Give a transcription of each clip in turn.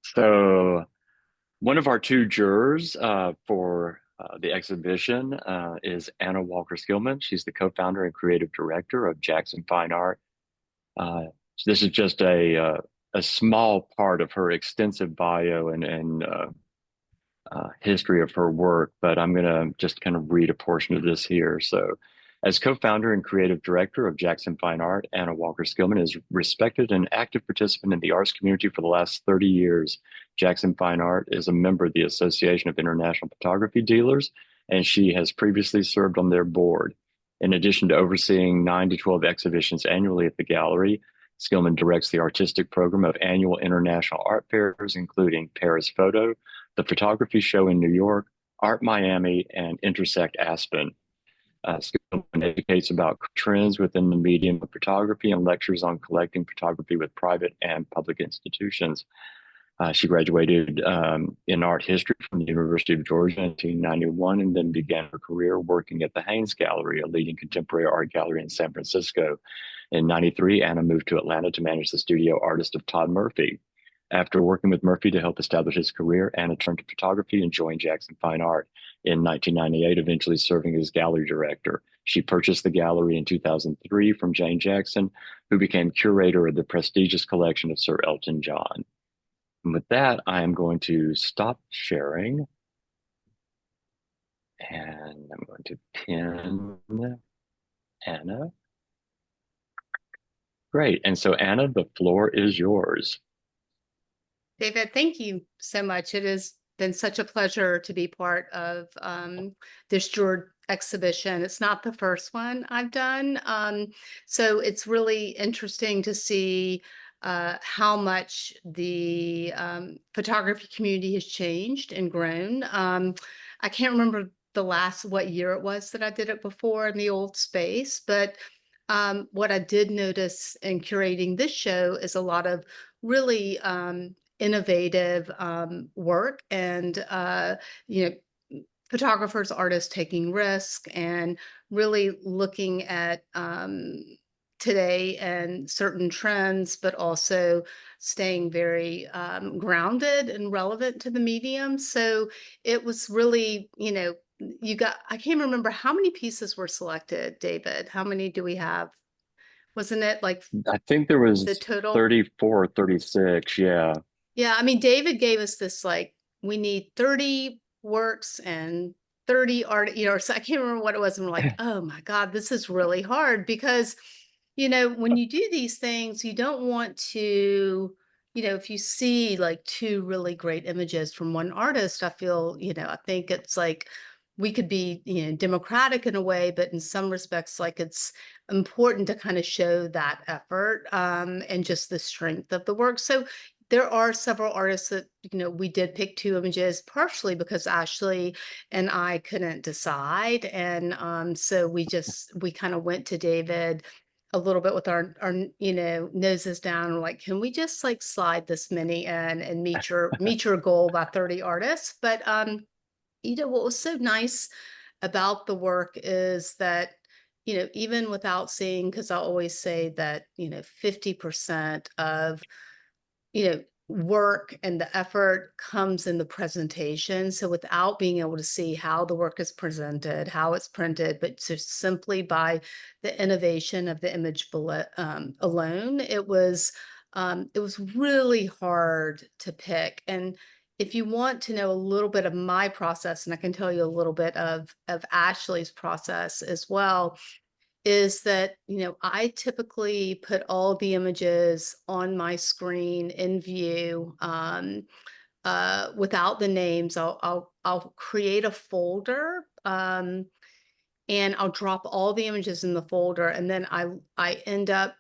So one of our two jurors for the exhibition is Anna Walker Skillman. She's the co-founder and creative director of Jackson Fine Art. Uh, this is just a small part of her extensive bio and history of her work, but I'm going to just kind of read a portion of this here. So, as co-founder and creative director of Jackson Fine Art, Anna Walker Skillman is respected and active participant in the arts community for the last 30 years. Jackson Fine Art is a member of the Association of International Photography Dealers, and she has previously served on their board. In addition to overseeing 9 to 12 exhibitions annually at the gallery, Skillman directs the artistic program of annual international art fairs, including Paris Photo, the Photography Show in New York, Art Miami, and Intersect Aspen. Skillman educates about trends within the medium of photography and lectures on collecting photography with private and public institutions. She graduated in art history from the University of Georgia in 1991 and then began her career working at the Haynes Gallery, a leading contemporary art gallery in San Francisco. In 93, Anna moved to Atlanta to manage the studio artist of Todd Murphy. After working with Murphy to help establish his career, Anna turned to photography and joined Jackson Fine Art in 1998, eventually serving as gallery director. She purchased the gallery in 2003 from Jane Jackson, who became curator of the prestigious collection of Sir Elton John. And with that, I am going to stop sharing and I'm going to pin Anna. Great. And so, Anna, the floor is yours. David, thank you so much. It has been such a pleasure to be part of this Juror exhibition. It's not the first one I've done. So it's really interesting to see how much the photography community has changed and grown. I can't remember what year it was that I did it before in the old space, but what I did notice in curating this show is a lot of really innovative work and photographers, artists taking risk and really looking at today and certain trends, but also staying very grounded and relevant to the medium. So it was really, I can't remember how many pieces were selected, David. How many do we have? Wasn't it like I think there the was total? 34, 36. Yeah. Yeah, I mean, David gave us this like, we need 30 works and 30 art, so I can't remember what it was. And we're like, oh my God, this is really hard because, when you do these things, you don't want to, if you see like two really great images from one artist, I feel, I think it's like we could be, democratic in a way, but in some respects, like it's important to kind of show that effort and just the strength of the work. So there are several artists that, we did pick two images, partially because Ashley and I couldn't decide. And so we kind of went to David a little bit with our noses down. We're like, can we just like slide this many in and meet your goal by 30 artists? But what was so nice about the work is that, even without seeing, because I always say that, 50% of work and the effort comes in the presentation. So without being able to see how the work is presented, how it's printed, but just simply by the innovation of the image alone, it was really hard to pick. And if you want to know a little bit of my process, and I can tell you a little bit of Ashley's process as well, is that, I typically put all the images on my screen in view without the names. I'll create a folder and I'll drop all the images in the folder, and then I end up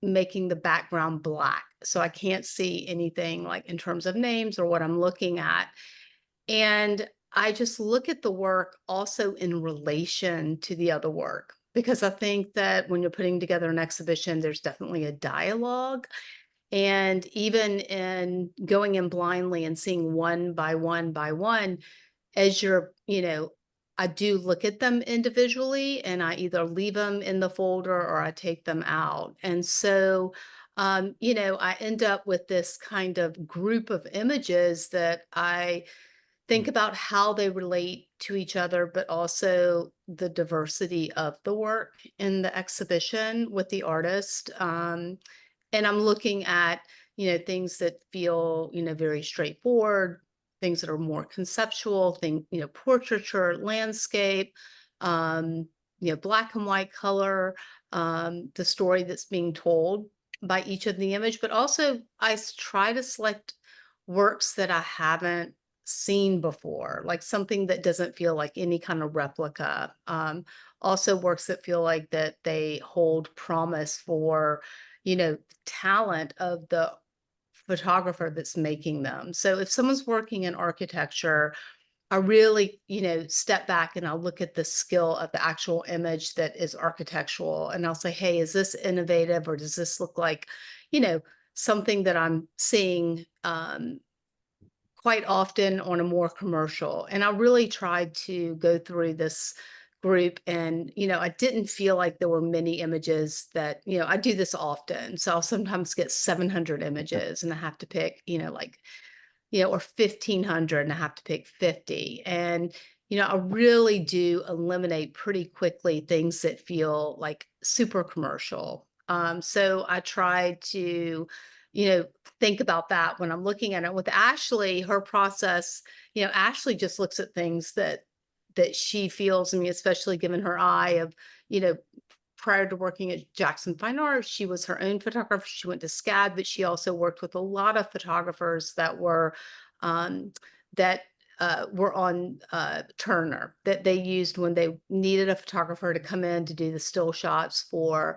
making the background black, so I can't see anything like in terms of names or what I'm looking at. And I just look at the work also in relation to the other work, because I think that when you're putting together an exhibition, there's definitely a dialogue. And even in going in blindly and seeing one by one by one, as I do look at them individually and I either leave them in the folder or I take them out. And so I end up with this kind of group of images that I think Mm. about how they relate to each other, but also the diversity of the work in the exhibition with the artist. And I'm looking at, things that feel, very straightforward, things that are more conceptual, portraiture, landscape, black and white color, the story that's being told by each of the image, but also try to select works that I haven't seen before, like something that doesn't feel like any kind of replica. Also works that feel like that they hold promise for, talent of the photographer that's making them. So if someone's working in architecture, I really, step back and I'll look at the skill of the actual image that is architectural and I'll say, hey, is this innovative or does this look like, you know, something that I'm seeing quite often on a more commercial. And I really tried to go through this group and, I didn't feel like there were many images that, I do this often. So I'll sometimes get 700 images and I have to pick, or 1,500 and I have to pick 50. And, I really do eliminate pretty quickly things that feel like super commercial. So I try to, you know, think about that when I'm looking at it. With Ashley, her process, Ashley just looks at things that she feels, I mean, especially given her eye of, you know, prior to working at Jackson Fine Arts, she was her own photographer. She went to SCAD, but she also worked with a lot of photographers that um, were on Turner that they used when they needed a photographer to come in to do the still shots for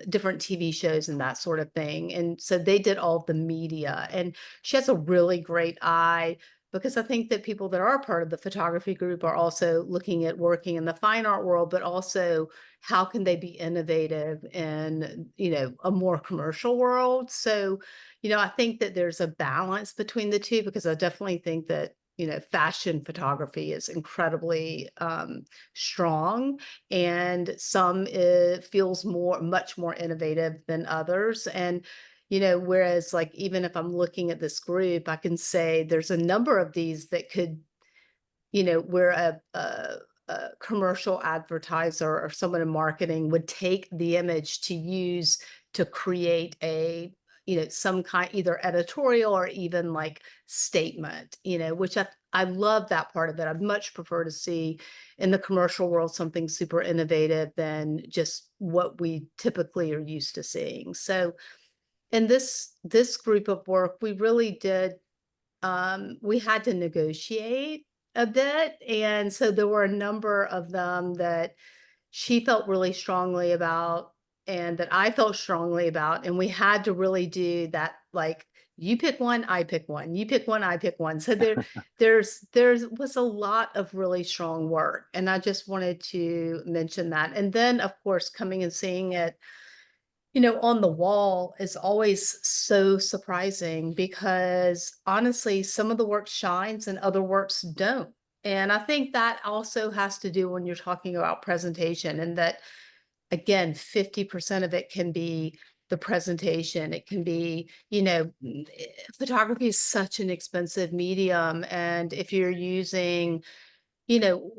different TV shows and that sort of thing. And so they did all the media. And she has a really great eye because I think that people that are part of the photography group are also looking at working in the fine art world, but also how can they be innovative in, a more commercial world. So, I think that there's a balance between the two because I definitely think that, fashion photography is incredibly strong and some it feels much more innovative than others. And whereas like even if I'm looking at this group, I can say there's a number of these that could, where a commercial advertiser or someone in marketing would take the image to use to create a, some kind either editorial or even like statement, which I love that part of it. I'd much prefer to see in the commercial world something super innovative than just what we typically are used to seeing. So in this group of work, we really did we had to negotiate a bit, and so there were a number of them that she felt really strongly about and that I felt strongly about, and we had to really do that, like, you pick one, I pick one, you pick one, I pick one. So there's was a lot of really strong work, and I just wanted to mention that. And then, of course, coming and seeing it on the wall is always so surprising because honestly, some of the work shines and other works don't. And I think that also has to do when you're talking about presentation, and that again, 50% of it can be the presentation. It can be, photography is such an expensive medium. And if you're using you know,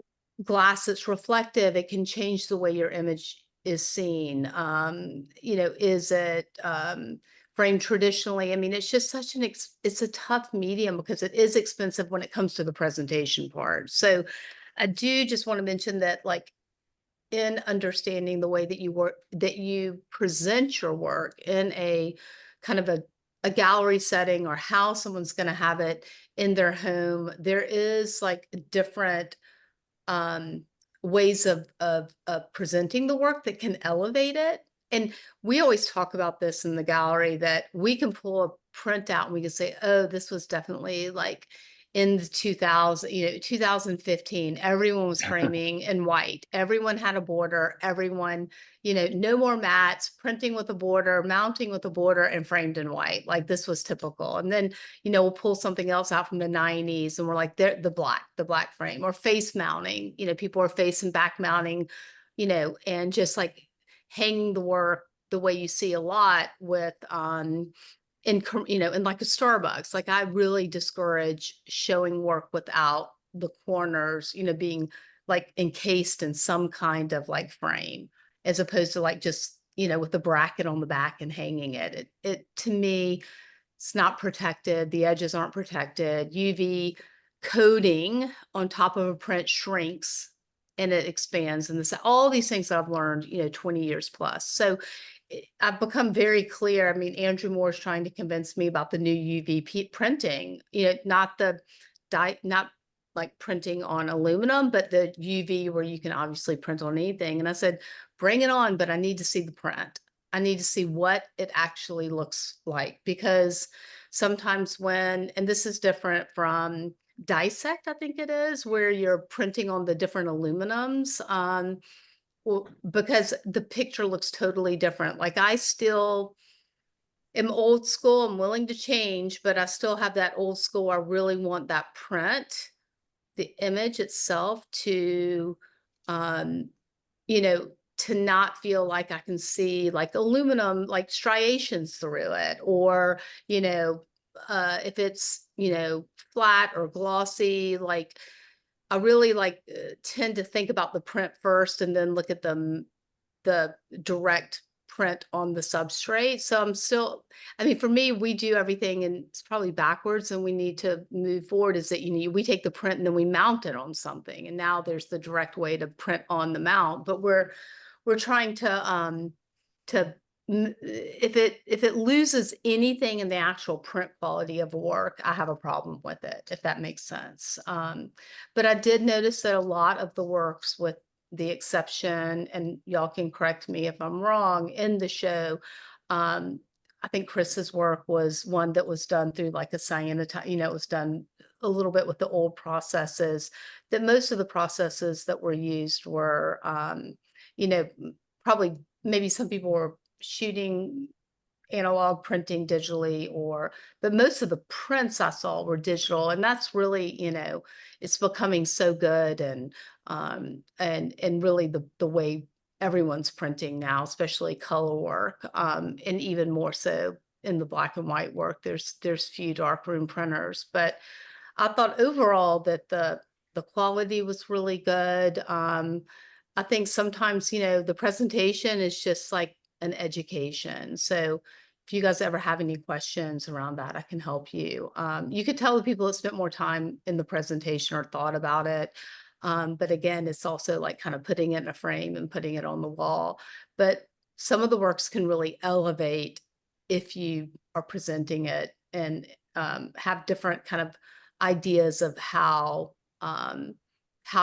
glass that's reflective, it can change the way your image is seen. Is it framed traditionally? I mean, it's just such it's a tough medium because it is expensive when it comes to the presentation part. So I do just want to mention that like in understanding the way that you present your work in a kind of a gallery setting or how someone's going to have it in their home, there is like different um, ways of presenting the work that can elevate it. And we always talk about this in the gallery that we can pull a print out and we can say, oh, this was definitely like in the 2000, 2015, everyone was framing in white. Everyone had a border. Everyone, no more mats, printing with a border, mounting with a border, and framed in white. Like this was typical. And then we'll pull something else out from the 90s and we're like, the black frame or face mounting, people are face and back mounting, and just like hanging the work, the way you see a lot with, in like a Starbucks. Like, I really discourage showing work without the corners, being like encased in some kind of like frame, as opposed to like just, with the bracket on the back and hanging it. It to me, it's not protected. The edges aren't protected. UV coating on top of a print shrinks and it expands. And this, all these things that I've learned, 20 years plus. So I've become very clear. I mean, Andrew Moore's trying to convince me about the new printing, not the not like printing on aluminum, but the UV where you can obviously print on anything. And I said, bring it on, but I need to see the print. I need to see what it actually looks like, because sometimes and this is different from dissect, I think it is, where you're printing on the different aluminums. Well, because the picture looks totally different. Like, I still am old school. I'm willing to change, but I still have that old school. I really want that print, the image itself to, um, you know, to not feel like I can see like aluminum, like striations through it, or, if it's, flat or glossy, like I really tend to think about the print first and then look at the direct print on the substrate. So I mean, for me, we do everything and it's probably backwards, and we need to move forward is that, we take the print and then we mount it on something. And now there's the direct way to print on the mount, but we're trying to if it loses anything in the actual print quality of work, I have a problem with it, if that makes sense. But I did notice that a lot of the works, with the exception, and y'all can correct me if I'm wrong, in the show, I think Chris's work was one that was done through like a cyanide, it was done a little bit with the old processes. That most of the processes that were used were, you know, probably maybe some people were shooting analog, printing digitally, but most of the prints I saw were digital. And that's really, it's becoming so good, and really the way everyone's printing now, especially color work, and even more so in the black and white work. There's few darkroom printers, but I thought overall that the quality was really good. I think sometimes, the presentation is just like an education. So if you guys ever have any questions around that, I can help you. You could tell the people that spent more time in the presentation or thought about it. But again, it's also like kind of putting it in a frame and putting it on the wall. But some of the works can really elevate if you are presenting it, and have different kind of ideas of how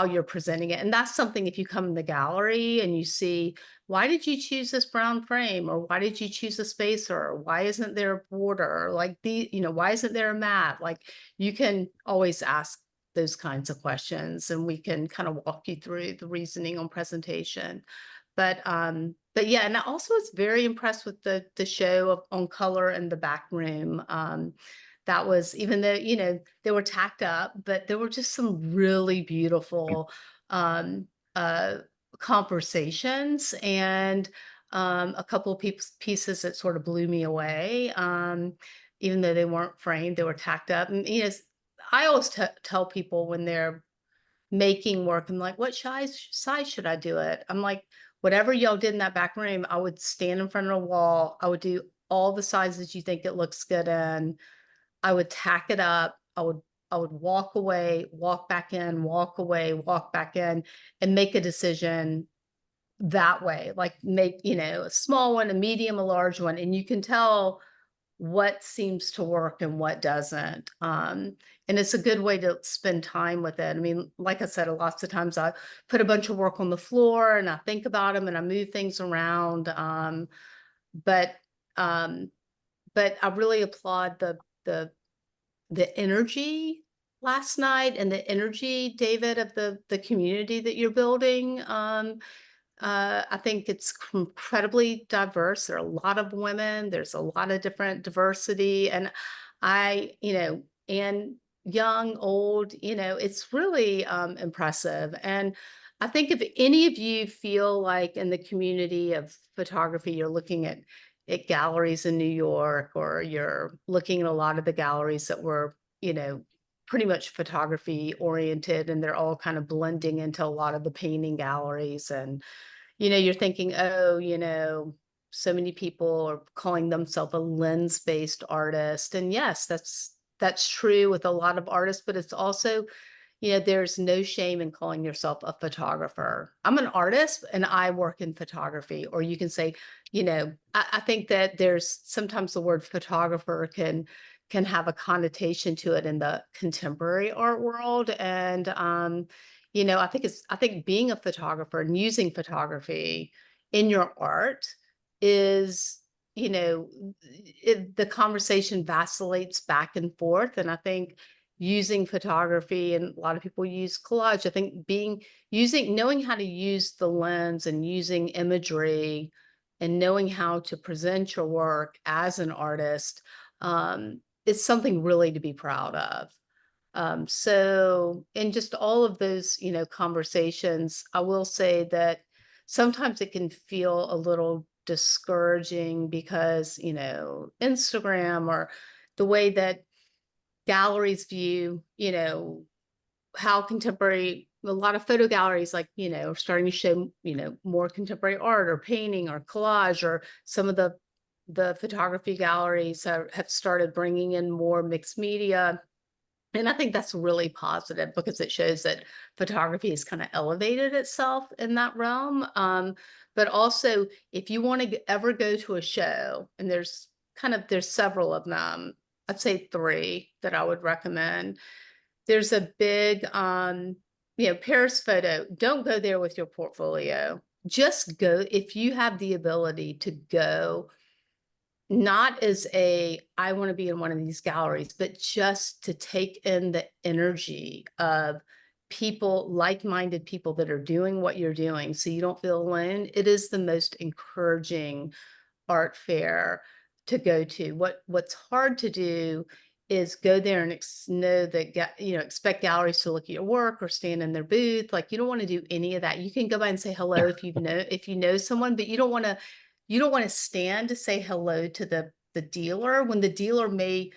you're presenting it. And that's something, if you come in the gallery and you see, why did you choose this brown frame? Or why did you choose a spacer? Or why isn't there a border? Like why isn't there a mat? Like, you can always ask those kinds of questions, and we can kind of walk you through the reasoning on presentation. But yeah, and I also was very impressed with the show on color in the back room. That was, even though, they were tacked up, but there were just some really beautiful um, uh, conversations, and a couple of pieces that sort of blew me away. Even though they weren't framed, they were tacked up. And, I always tell people when they're making work, I'm like, what size should I do it? I'm like, whatever y'all did in that back room, I would stand in front of a wall. I would do all the sizes you think it looks good in. I would tack it up. I would walk away, walk back in, walk away, walk back in, and make a decision that way. Like, make, a small one, a medium, a large one, and you can tell what seems to work and what doesn't. And it's a good way to spend time with it. I mean, like I said, lots of times I put a bunch of work on the floor and I think about them and I move things around. But um, but I really applaud the the energy last night, and the energy, David, of the community that you're building. I think it's incredibly diverse. There are a lot of women. There's a lot of different diversity, and and young, old. It's really impressive. And I think if any of you feel like in the community of photography, you're looking at galleries in New York, or you're looking at a lot of the galleries that were, pretty much photography oriented, and they're all kind of blending into a lot of the painting galleries. And, you're thinking, oh, so many people are calling themselves a lens-based artist. And yes, that's true with a lot of artists, but it's also, there's no shame in calling yourself a photographer. I'm an artist and I work in photography. Or you can say, I think that there's sometimes the word photographer can have a connotation to it in the contemporary art world. And I think being a photographer and using photography in your art is, the conversation vacillates back and forth. And I think using photography, and a lot of people use collage. I think knowing how to use the lens and using imagery and knowing how to present your work as an artist, is something really to be proud of. So in just all of those, conversations, I will say that sometimes it can feel a little discouraging because, Instagram, or the way that galleries view, how contemporary, a lot of photo galleries, like, are starting to show, more contemporary art or painting or collage, or some of the photography galleries have started bringing in more mixed media. And I think that's really positive because it shows that photography has kind of elevated itself in that realm. But also, if you want to ever go to a show, and there's several of them, I'd say three that I would recommend. There's a big, Paris Photo. Don't go there with your portfolio. Just go if you have the ability to go, not as I want to be in one of these galleries, but just to take in the energy of people, like-minded people that are doing what you're doing, so you don't feel alone. It is the most encouraging art fair to go to. What's hard to do is go there and know that expect galleries to look at your work or stand in their booth. Like, you don't want to do any of that. You can go by and say hello if you know someone, but you don't want to stand to say hello to the dealer, when the dealer may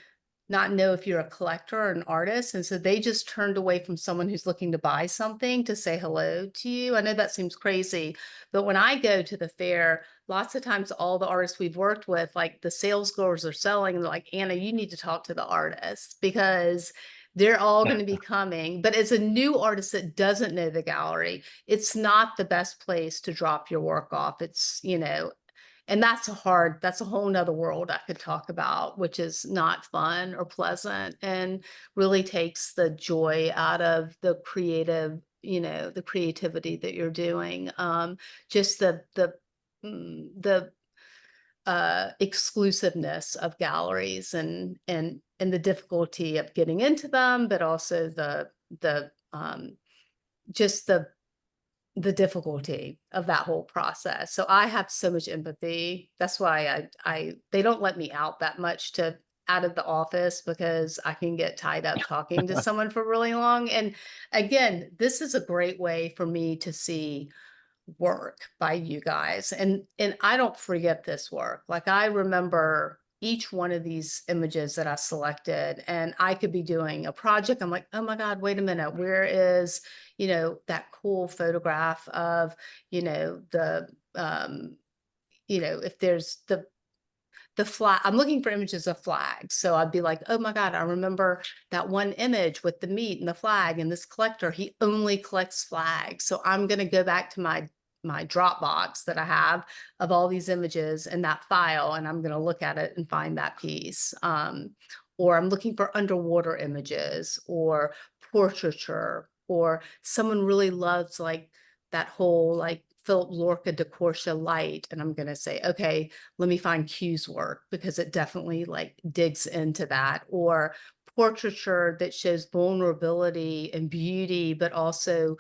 not know if you're a collector or an artist. And so they just turned away from someone who's looking to buy something to say hello to you. I know that seems crazy, but when I go to the fair, lots of times all the artists we've worked with, like the sales girls are selling, and they're like, Anna, you need to talk to the artists because they're all going to be coming. But as a new artist that doesn't know the gallery, it's not the best place to drop your work off. It's, and that's a whole nother world I could talk about, which is not fun or pleasant, and really takes the joy out of the the creativity that you're doing. Just the exclusiveness of galleries, and the difficulty of getting into them, but also just the difficulty of that whole process. So I have so much empathy. That's why they don't let me out that much to out of the office, because I can get tied up talking to someone for really long. And again, this is a great way for me to see work by you guys. And I don't forget this work. Like, I remember each one of these images that I selected, and I could be doing a project. I'm like, oh my God, wait a minute. Where is, that cool photograph of, the if there's the flag, I'm looking for images of flags. So I'd be like, oh my God, I remember that one image with the meat and the flag, and this collector, he only collects flags. So I'm going to go back to my Dropbox that I have of all these images in that file, and I'm going to look at it and find that piece. Or I'm looking for underwater images or portraiture, or someone really loves like that whole like Philip Lorca decorsha light, and I'm going to say, okay, let me find Q's work because it definitely like digs into that. Or portraiture that shows vulnerability and beauty, but also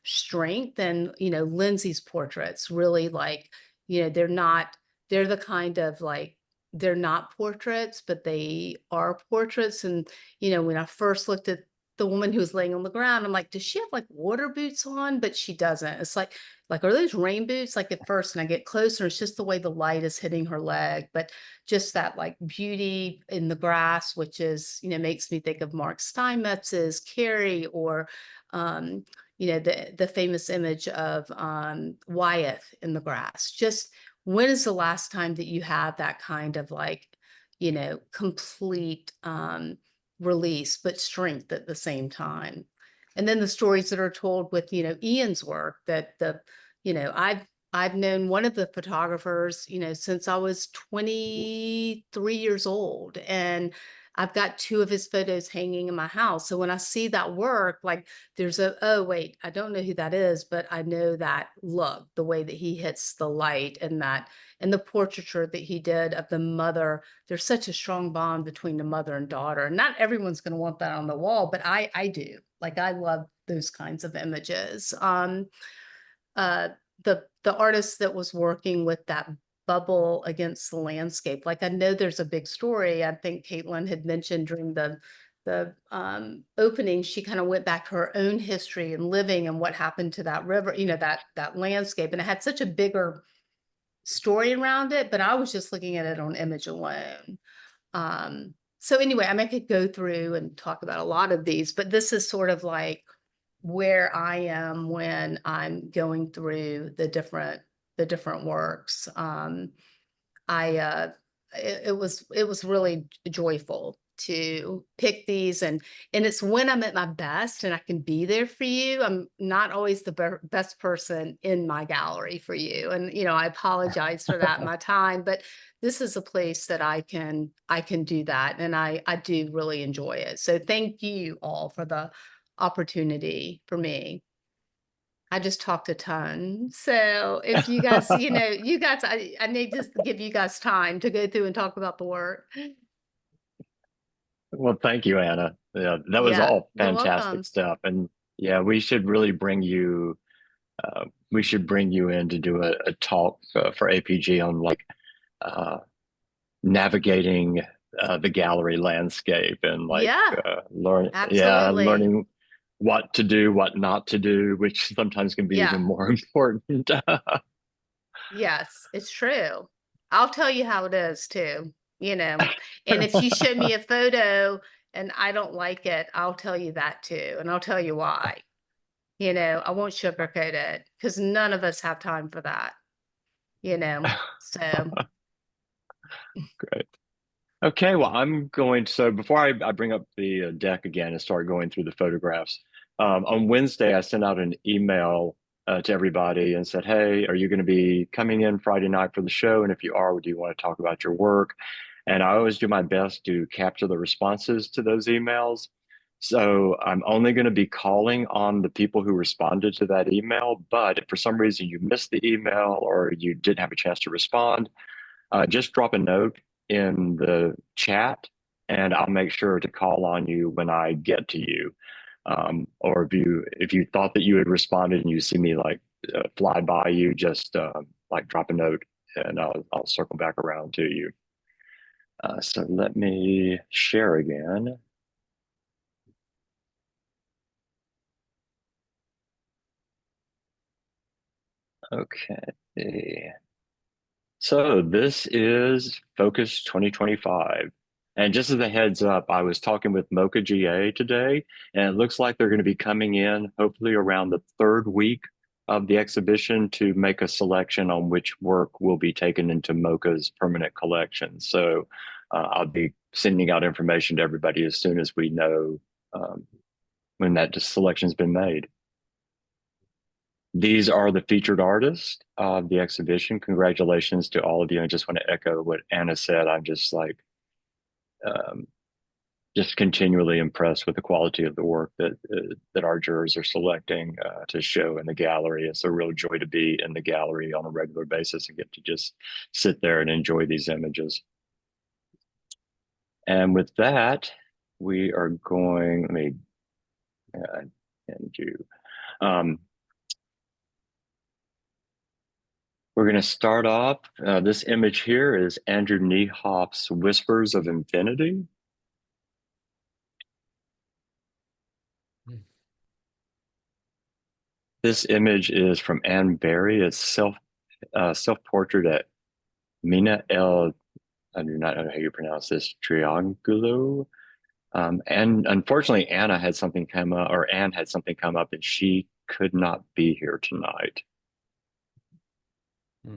strength. And Lindsay's portraits really, like, they're the kind of like, they're not portraits, but they are portraits. And when I first looked at the woman who was laying on the ground. I'm like, does she have like water boots on? But she doesn't. It's like, are those rain boots? Like at first, and I get closer, it's just the way the light is hitting her leg, but just that like beauty in the grass, which is, makes me think of Mark Steinmetz's Carrie, or, the famous image of Wyeth in the grass. Just when is the last time that you have that kind of like, complete release, but strength at the same time? And then the stories that are told with, Ian's work, that I've known one of the photographers, since I was 23 years old, and I've got two of his photos hanging in my house. So when I see that work, like there's oh wait, I don't know who that is, but I know that look, the way that he hits the light, and the portraiture that he did of the mother. There's such a strong bond between the mother and daughter. And not everyone's going to want that on the wall, but I do. Like I love those kinds of images. Uh, the artist that was working with that bubble against the landscape, like I know there's a big story. I think Caitlin had mentioned during the opening, she kind of went back to her own history and living and what happened to that river, that landscape, and it had such a bigger story around it, but I was just looking at it on image alone. So anyway, I could go through and talk about a lot of these, but this is sort of like where I am when I'm going through the different works. It was really joyful to pick these, and it's when I'm at my best and I can be there for you. I'm not always the best person in my gallery for you, and I apologize for that, my time, but this is a place that I can do that, and I do really enjoy it. So thank you all for the opportunity for me. I just talked a ton. So if you guys, I need to give you guys time to go through and talk about the work. Well, thank you, Anna. Yeah, that was Yeah, all you're fantastic welcome. stuff. And yeah, we should really bring you, we should bring you in to do a talk for APG on like uh, navigating the gallery landscape and like Yeah, absolutely. learning what to do, what not to do, which sometimes can be even Yeah. more important. Yes, it's true. I'll tell you how it is too, and if you show me a photo and I don't like it, I'll tell you that too. And I'll tell you why. I won't sugarcoat it because none of us have time for that, so Great. Okay, well, so before I bring up the deck again and start going through the photographs, on Wednesday, I sent out an email to everybody and said, hey, are you going to be coming in Friday night for the show? And if you are, do you want to talk about your work? And I always do my best to capture the responses to those emails. So I'm only going to be calling on the people who responded to that email. But if for some reason you missed the email or you didn't have a chance to respond, just drop a note in the chat and I'll make sure to call on you when I get to you. Or if you thought that you had responded and you see me like fly by you, just like drop a note and I'll circle back around to you. So let me share again. Okay. So this is Focus 2025. And just as a heads up, I was talking with Mocha GA today, and it looks like they're going to be coming in hopefully around the third week of the exhibition to make a selection on which work will be taken into Mocha's permanent collection. So I'll be sending out information to everybody as soon as we know um, when that selection's been made. These are the featured artists of the exhibition. Congratulations to all of you. I just want to echo what Anna said. I'm just like, um, just continually impressed with the quality of the work that our jurors are selecting to show in the gallery. It's a real joy to be in the gallery on a regular basis and get to just sit there and enjoy these images. And with that, we are going, let me end you. We're going to start off. This image here is Andrew Niehoff's Whispers of Infinity. This image is from Anne Berry. It's self-portrait at Mina El, I do not know how you pronounce this, Triangulo. And unfortunately, Anne had something come up and she could not be here tonight. Hmm.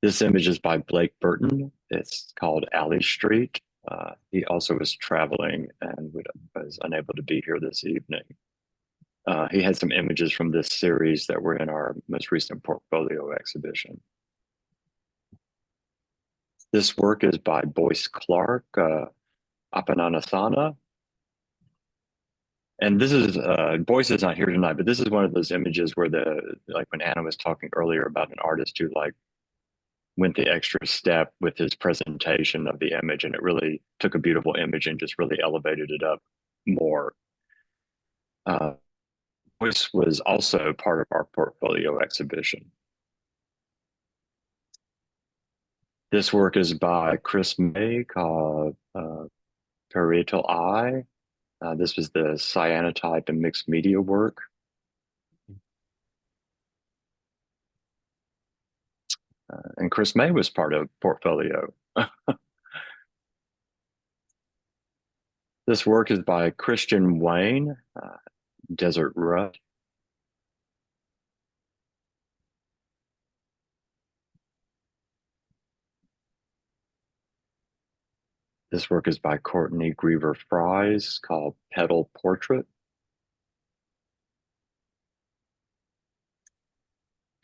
This image is by Blake Burton. It's called Alley Street. He also was traveling and was unable to be here this evening. He had some images from this series that were in our most recent portfolio exhibition. This work is by Boyce Clark, Apananasana. And this is, Boyce is not here tonight, but this is one of those images where like when Anna was talking earlier about an artist who like went the extra step with his presentation of the image, and it really took a beautiful image and just really elevated it up more. Boyce was also part of our portfolio exhibition. This work is by Chris May called Parietal Eye. This was the cyanotype and mixed media work. And Chris May was part of portfolio. This work is by Christian Wayne, Desert Rut. This work is by Courtney Griever Fries called Petal Portrait.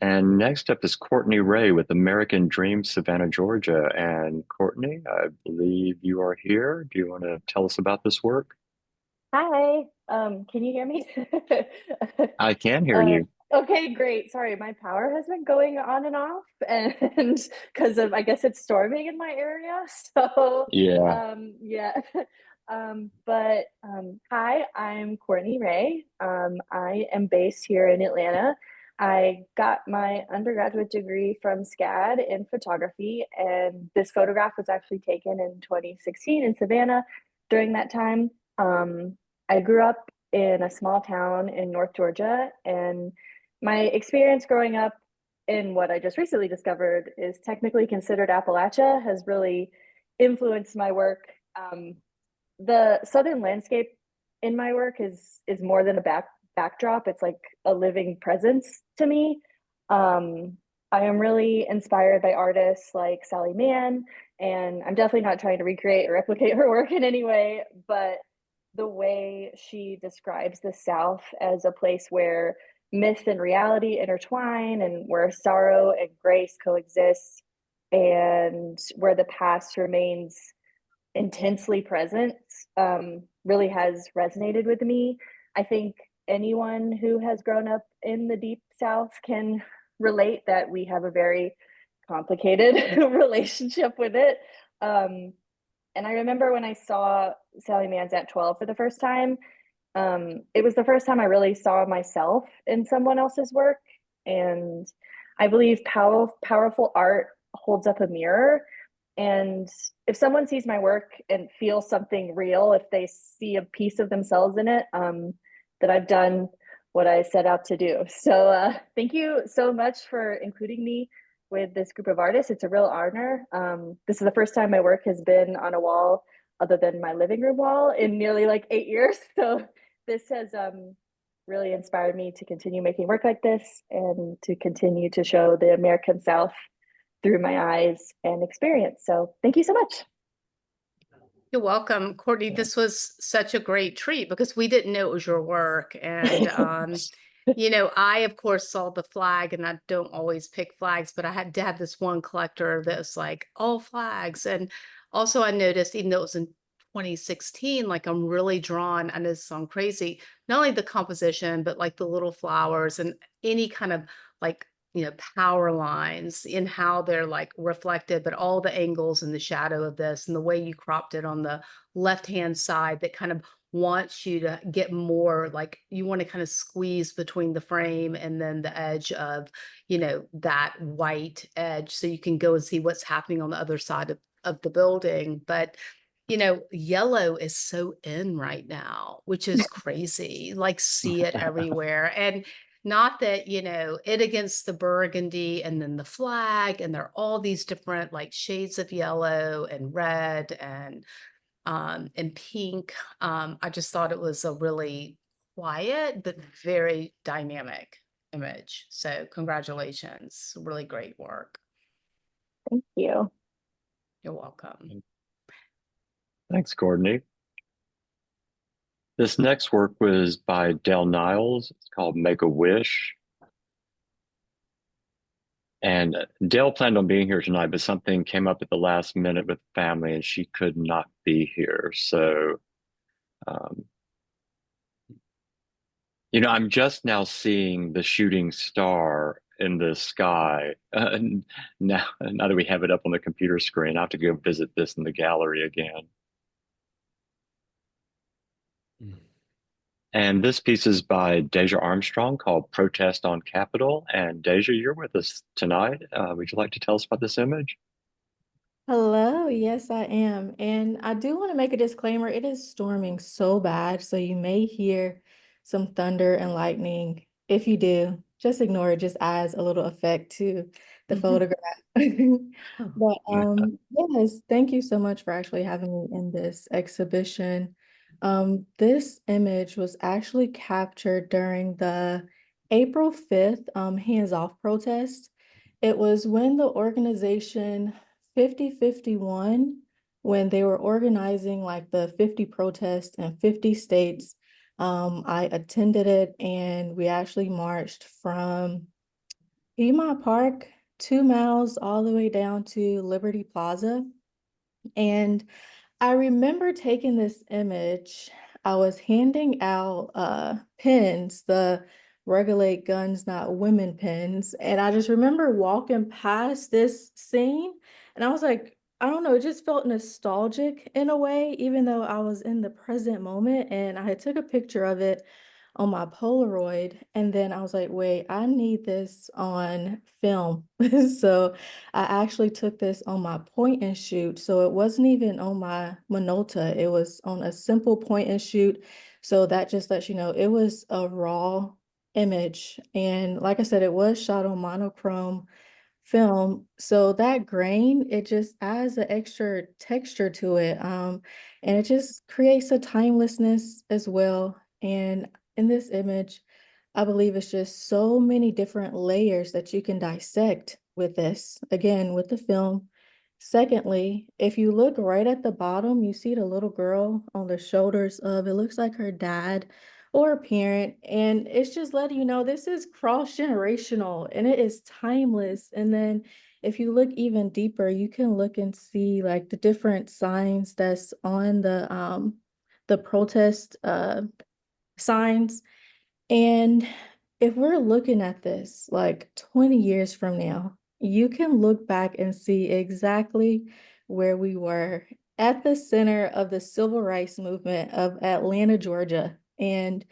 And next up is Courtney Ray with American Dream, Savannah, Georgia. And Courtney, I believe you are here. Do you want to tell us about this work? Hi, can you hear me? I can hear you. Okay, great. Sorry, my power has been going on and off, and because of, I guess it's storming in my area. So, Yeah. yeah. Hi, I'm Courtney Ray. I am based here in Atlanta. I got my undergraduate degree from SCAD in photography, and this photograph was actually taken in 2016 in Savannah during that time. I grew up in a small town in North Georgia, and my experience growing up in what I just recently discovered is technically considered Appalachia has really influenced my work. The southern landscape in my work is more than a backdrop. It's like a living presence to me. I am really inspired by artists like Sally Mann, and I'm definitely not trying to recreate or replicate her work in any way, but the way she describes the South as a place where myth and reality intertwine and where sorrow and grace coexist and where the past remains intensely present really has resonated with me. I think anyone who has grown up in the deep South can relate that we have a very complicated relationship with it. And I remember when I saw Sally Mann's at 12 for the first time, it was the first time I really saw myself in someone else's work. And I believe powerful art holds up a mirror. And if someone sees my work and feels something real, if they see a piece of themselves in it, that I've done what I set out to do. So thank you so much for including me with this group of artists. It's a real honor. This is the first time my work has been on a wall other than my living room wall in nearly like 8 years. So this has really inspired me to continue making work like this and to continue to show the American South through my eyes and experience. So thank you so much. You're welcome, Courtney. Yeah. This was such a great treat because we didn't know it was your work. And, I, of course, saw the flag, and I don't always pick flags, but I had to have this one collector that was like all flags. And also I noticed, even though it was in 2016, like I'm really drawn, I know this sounds crazy, not only the composition, but like the little flowers and any kind of like power lines in how they're like reflected, but all the angles and the shadow of this and the way you cropped it on the left hand side that kind of wants you to get more like you want to kind of squeeze between the frame and then the edge of that white edge so you can go and see what's happening on the other side of the building. But yellow is so in right now, which is crazy. Like, see it everywhere. And not that, it against the burgundy and then the flag, and there are all these different like shades of yellow and red and pink. I just thought it was a really quiet but very dynamic image. So congratulations. Really great work. Thank you. You're welcome. Thanks, Courtney. This next work was by Dale Niles. It's called Make a Wish. And Dale planned on being here tonight, but something came up at the last minute with family and she could not be here. So, um, I'm just now seeing the shooting star in the sky. Now that we have it up on the computer screen, I have to go visit this in the gallery again. And this piece is by Deja Armstrong called Protest on Capitol. And Deja, you're with us tonight. Would you like to tell us about this image? Hello, yes, I am. And I do want to make a disclaimer. It is storming so bad, so you may hear some thunder and lightning. If you do, just ignore it, just adds a little effect to the photograph. But yes, thank you so much for actually having me in this exhibition. This image was actually captured during the April 5th Hands Off protest. It was when the organization 5051, when they were organizing like the 50 protests in 50 states. I attended it and we actually marched from Piedmont Park 2 miles all the way down to Liberty Plaza. And I remember taking this image. I was handing out pins, the Regulate Guns Not Women pins. And I just remember walking past this scene and I was like, I don't know, it just felt nostalgic in a way, even though I was in the present moment. And I had took a picture of it on my Polaroid. And then I was like, wait, I need this on film. So I actually took this on my point and shoot. So it wasn't even on my Minolta. It was on a simple point and shoot. So that just lets you know it was a raw image. And like I said, it was shot on monochrome film. So that grain, it just adds an extra texture to it. And it just creates a timelessness as well. And in this image, I believe it's just so many different layers that you can dissect with this, again, with the film. Secondly, if you look right at the bottom, you see the little girl on the shoulders of, it looks like her dad or a parent. And it's just letting you know this is cross-generational and it is timeless. And then if you look even deeper, you can look and see like the different signs that's on the protest signs. And if we're looking at this like 20 years from now, you can look back and see exactly where we were at the center of the civil rights movement of Atlanta, Georgia. And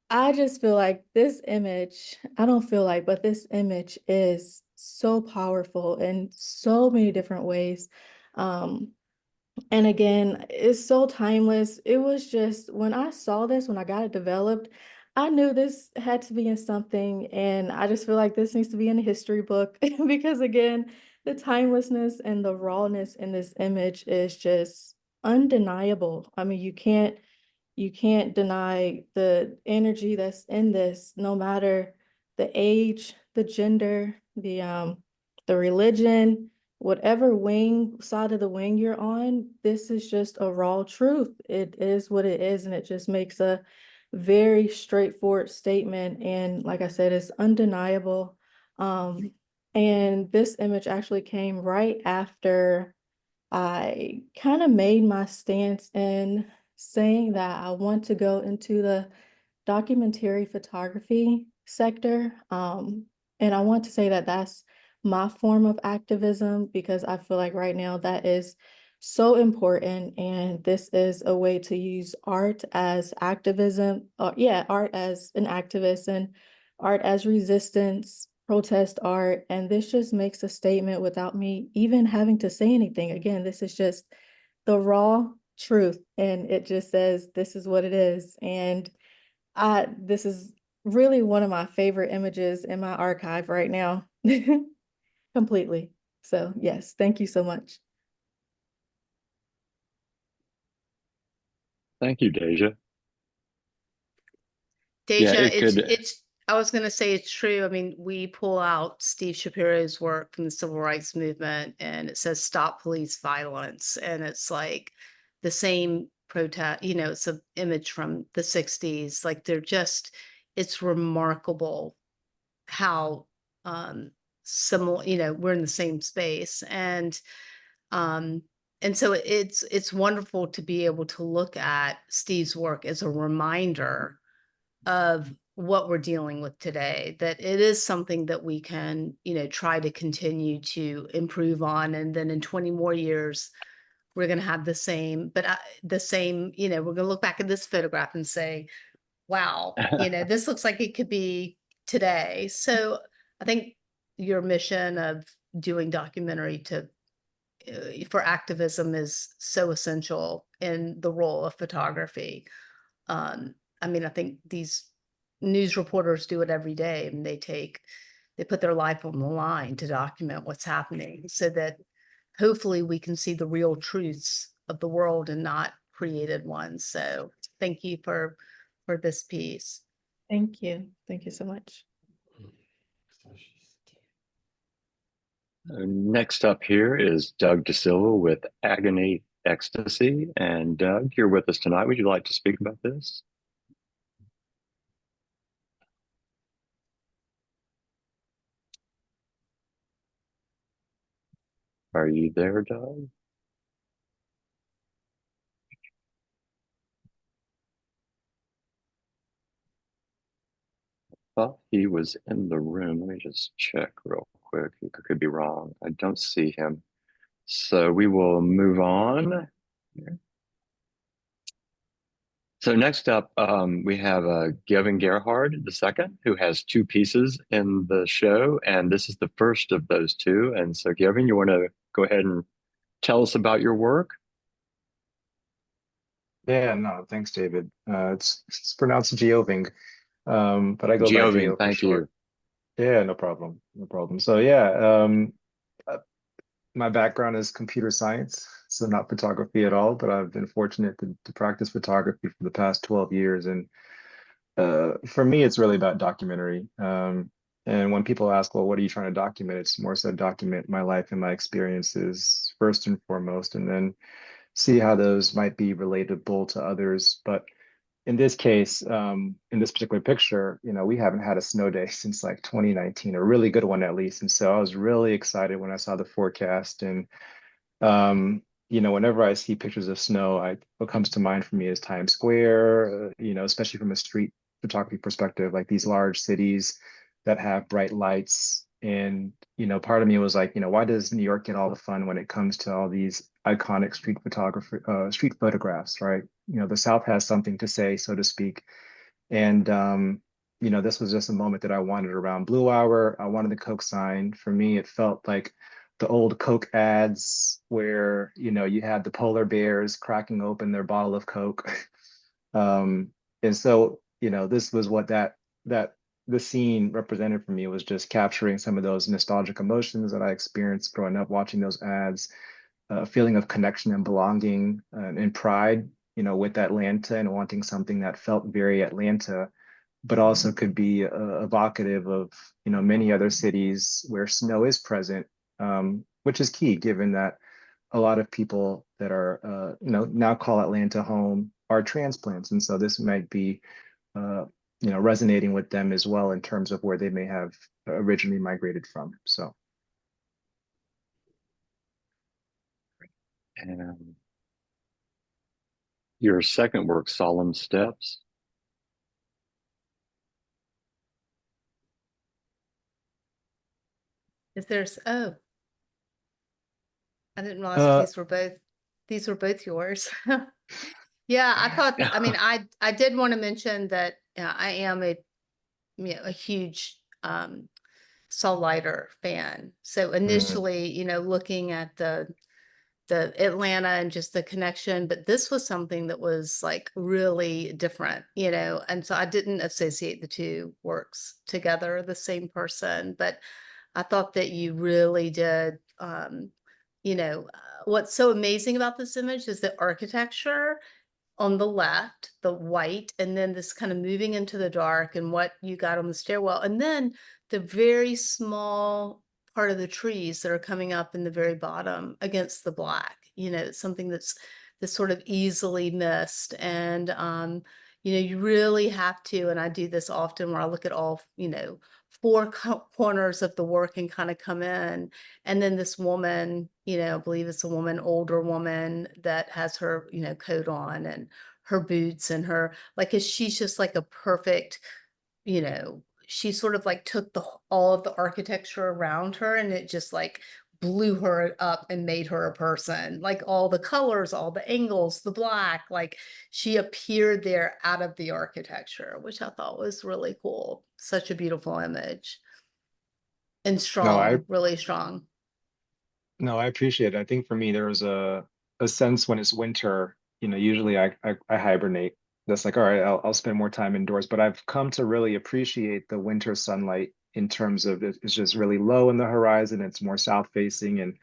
I just feel like this image, I don't feel like, but this image is so powerful in so many different ways. Um, and again, it's so timeless. It was just when I saw this, when I got it developed, I knew this had to be in something. And I just feel like this needs to be in a history book because, again, the timelessness and the rawness in this image is just undeniable. I mean, you can't deny the energy that's in this, no matter the age, the gender, the religion, whatever side of the wing you're on. This is just a raw truth. It is what it is, and it just makes a very straightforward statement. And like I said, it's undeniable. And this image actually came right after I kind of made my stance in saying that I want to go into the documentary photography sector. And I want to say that that's my form of activism because I feel like right now that is so important. And this is a way to use art as activism, art as an activist and art as resistance, protest art. And this just makes a statement without me even having to say anything. Again, this is just the raw truth, and it just says, this is what it is. And this is really one of my favorite images in my archive right now. Completely. So yes, thank you so much. Thank you, Deja. Yeah, Deja, it could. I was gonna say it's true. I mean, we pull out Steve Shapiro's work from the civil rights movement and it says stop police violence. And it's like the same protest, it's an image from the 60s. Like it's remarkable how similar, we're in the same space. Um and so it's wonderful to be able to look at Steve's work as a reminder of what we're dealing with today, that it is something that we can, try to continue to improve on. And then in 20 more years, we're going to have the same, we're going to look back at this photograph and say, wow, this looks like it could be today. So I think your mission of doing documentary for activism is so essential in the role of photography. I mean, I think these news reporters do it every day, and they put their life on the line to document what's happening so that hopefully we can see the real truths of the world and not created ones. So thank you for this piece. Thank you. Thank you so much. Next up here is Doug DeSilva with Agony Ecstasy. And Doug, you're with us tonight. Would you like to speak about this? Are you there, Doug? Thought he was in the room. Let me just check real quick. I could be wrong. I don't see him. So we will move on. So next up, we have Gavin Gerhard II, who has two pieces in the show, and this is the first of those two. And so, Gavin, you want to go ahead and tell us about your work? Yeah, no, thanks, David. It's pronounced Geoving, but I go by Geoving, Geo for thank you. short. Yeah, no problem, no problem. So yeah, uh, my background is computer science, so not photography at all, but I've been fortunate to practice photography for the past 12 years. And for me, it's really about documentary. And when people ask, well, what are you trying to document? It's more so document my life and my experiences first and foremost, and then see how those might be relatable to others. But in this case, in this particular picture, we haven't had a snow day since like 2019, a really good one at least. And so I was really excited when I saw the forecast. And whenever I see pictures of snow, what comes to mind for me is Times Square, especially from a street photography perspective, like these large cities that have bright lights. And, part of me was like, why does New York get all the fun when it comes to all these iconic street photographs, right? The South has something to say, so to speak. And, this was just a moment that I wanted around Blue Hour. I wanted the Coke sign. For me, it felt like the old Coke ads where, you had the polar bears cracking open their bottle of Coke. And so, this was what that the scene represented for me, was just capturing some of those nostalgic emotions that I experienced growing up watching those ads, a feeling of connection and belonging and pride, with Atlanta, and wanting something that felt very Atlanta, but also could be evocative of, many other cities where snow is present, which is key given that a lot of people that are, now call Atlanta home are transplants. And so this might be, resonating with them as well in terms of where they may have originally migrated from. So. And your second work, Solemn Steps. Oh, I didn't realize Uh, these were both yours. Yeah, I mean, I did want to mention that I am a huge Saul Leiter fan. So mm, initially, looking at the Atlanta and just the connection, but this was something that was like really different, you know, and so I didn't associate the two works together, the same person, but I thought that you really did, you know, what's so amazing about this image is the architecture on the left, the white, and then this kind of moving into the dark and what you got on the stairwell. And then the very small part of the trees that are coming up in the very bottom against the black, you know, it's something that's sort of easily missed. And you know, you really have to, and I do this often where I look at all, you know, four corners of the work and kind of come in. And then this woman, you know, I believe it's a woman, older woman that has her, you know, coat on and her boots and her, like, 'cause she's just like a perfect, you know, she sort of like took all of the architecture around her and it just like blew her up and made her a person. Like all the colors, all the angles, the black, like she appeared there out of the architecture, which I thought was really cool. Such a beautiful image and No, I strong, really strong. no, I appreciate it. I think for me there was a sense when it's winter, you know, usually I hibernate. That's like, all right, I'll spend more time indoors. But I've come to really appreciate the winter sunlight in terms of it's just really low in the horizon. It's more south facing and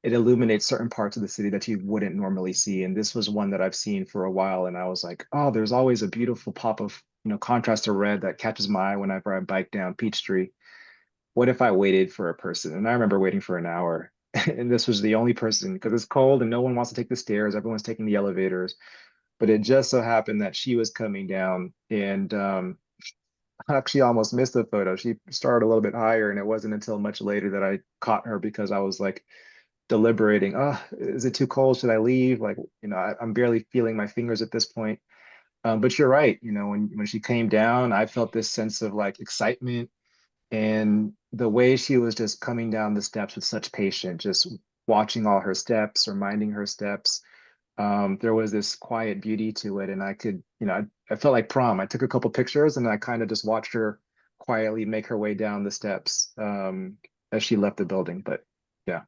it illuminates certain parts of the city that you wouldn't normally see. And this was one that I've seen for a while. And I was like, oh, there's always a beautiful pop of, you know, contrast to red that catches my eye whenever I bike down Peachtree. What if I waited for a person? And I remember waiting for an hour. And this was the only person because it's cold and no one wants to take the stairs. Everyone's taking the elevators. But it just so happened that she was coming down and I actually almost missed the photo. She started a little bit higher, and it wasn't until much later that I caught her because I was like deliberating. Oh, is it too cold? Should I leave? Like, you know, I'm barely feeling my fingers at this point. But you're right. You know, when she came down, I felt this sense of like excitement and the way she was just coming down the steps with such patience, just watching all her steps or minding her steps. There was this quiet beauty to it, and I could, you know, I felt like prom. I took a couple pictures, and I kind of just watched her quietly make her way down the steps as she left the building. But yeah,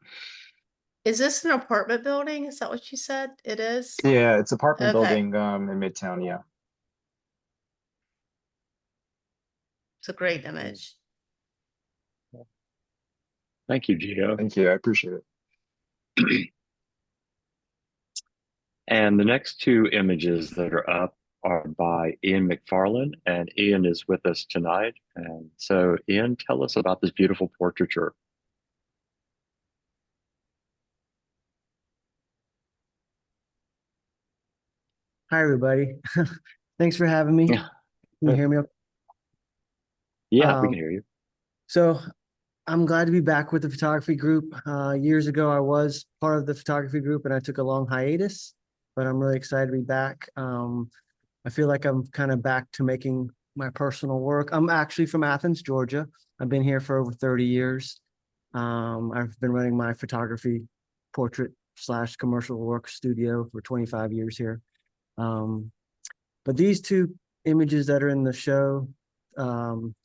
Is this an apartment building? Is that what you said? It is? yeah, it's apartment Okay. building in Midtown. Yeah, It's a great image. Thank you, Gio. thank you. I appreciate it. And the next two images that are up are by Ian McFarlane, and Ian is with us tonight. And so, Ian, tell us about this beautiful portraiture. Hi, everybody. Thanks for having me. Yeah, Can you hear me? Okay? yeah, we can hear you. So I'm glad to be back with the photography group. Years ago, I was part of the photography group and I took a long hiatus, but I'm really excited to be back. I feel like I'm kind of back to making my personal work. I'm actually from Athens, Georgia. I've been here for over 30 years. I've been running my photography portrait / commercial work studio for 25 years here. But these two images that are in the show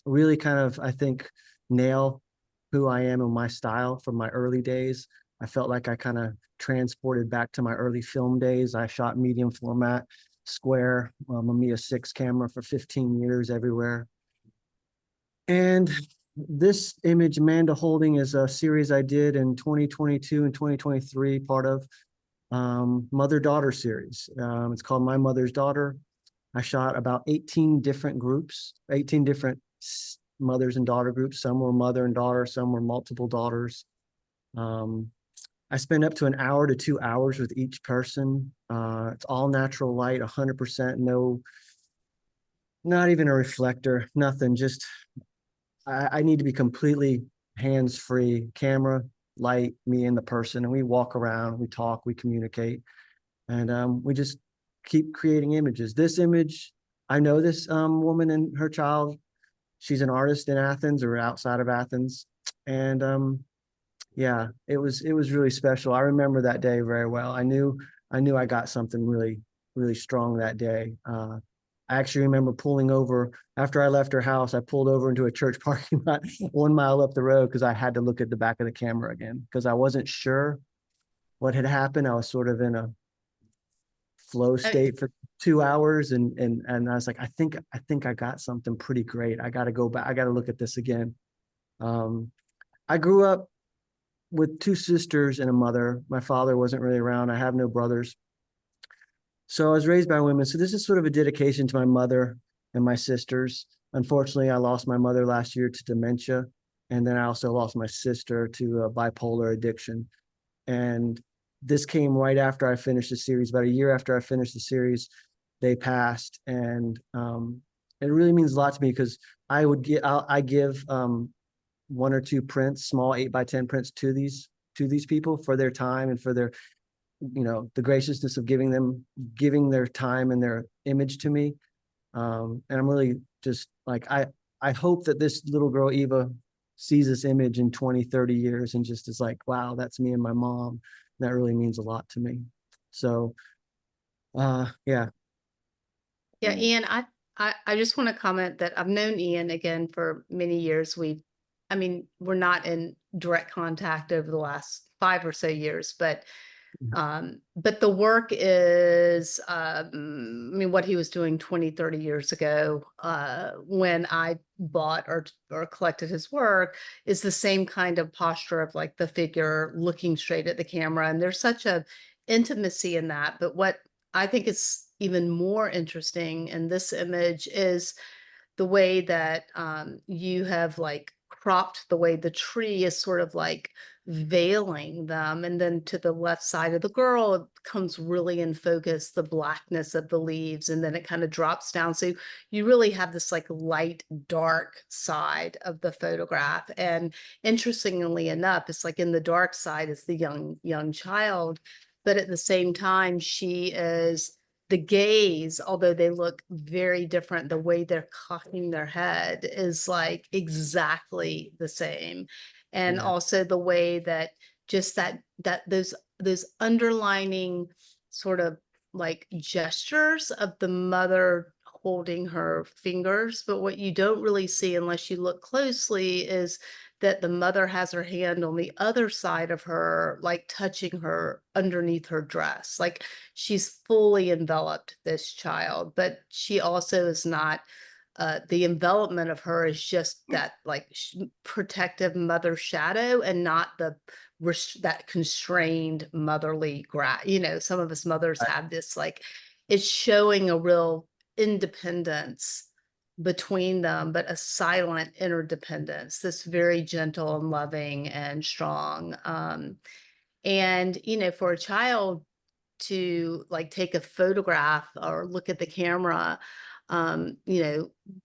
really kind of, I think, nail who I am and my style from my early days. I felt like I kind of transported back to my early film days. I shot medium format, square, a Mamiya 6 camera for 15 years everywhere. And this image, Amanda Holding, is a series I did in 2022 and 2023, part of mother-daughter series. It's called My Mother's Daughter. I shot about 18 different groups, 18 different mothers and daughter groups. Some were mother and daughter, some were multiple daughters. I spend up to an hour to 2 hours with each person. It's all natural light, 100%, no, not even a reflector, nothing. Just, I need to be completely hands-free, camera, light, me and the person, and we walk around, we talk, we communicate, and we just keep creating images. This image, I know this woman and her child. She's an artist in Athens or outside of Athens, and yeah, it was really special. I remember that day very well. I knew I got something really, really strong that day. I actually remember pulling over after I left her house. I pulled over into a church parking lot 1 mile up the road because I had to look at the back of the camera again because I wasn't sure what had happened. I was sort of in a flow Uh, state for 2 hours, and I was like, I think I got something pretty great. I got to go back. I got to look at this again. I grew up with two sisters and a mother. My father wasn't really around. I have no brothers. So I was raised by women. So this is sort of a dedication to my mother and my sisters. Unfortunately, I lost my mother last year to dementia. And then I also lost my sister to bipolar addiction. And this came right after I finished the series. About a year after I finished the series, they passed. And it really means a lot to me because I give one or two prints, small 8x10 prints to these people for their time and for their, the graciousness of giving their time and their image to me. And I'm really just like, I hope that this little girl, Eva, sees this image in 20, 30 years and just is like, wow, that's me and my mom. And that really means a lot to me. So, yeah. Yeah, Ian, I just want to comment that I've known Ian again for many years. I mean, we're not in direct contact over the last 5 or so years, but the work is, I mean, what he was doing 20, 30 years ago, when I bought or collected his work is the same kind of posture of like the figure looking straight at the camera. And there's such a intimacy in that. But what I think is even more interesting in this image is the way that you have like cropped the way the tree is sort of like veiling them. And then to the left side of the girl, it comes really in focus, the blackness of the leaves, and then it kind of drops down. So you really have this like light, dark side of the photograph. And interestingly enough, it's like in the dark side is the young child, but at the same time, she is the gaze, although they look very different, the way they're cocking their head is like exactly the same. And Yeah. also the way that just those underlining sort of like gestures of the mother holding her fingers. But what you don't really see unless you look closely is that the mother has her hand on the other side of her, like touching her underneath her dress. Like she's fully enveloped this child, but she also is not, the envelopment of her is just that like protective mother shadow and not that constrained motherly some of us mothers have this like, it's showing a real independence between them, but a silent interdependence, this very gentle and loving and strong. And, for a child to like take a photograph or look at the camera,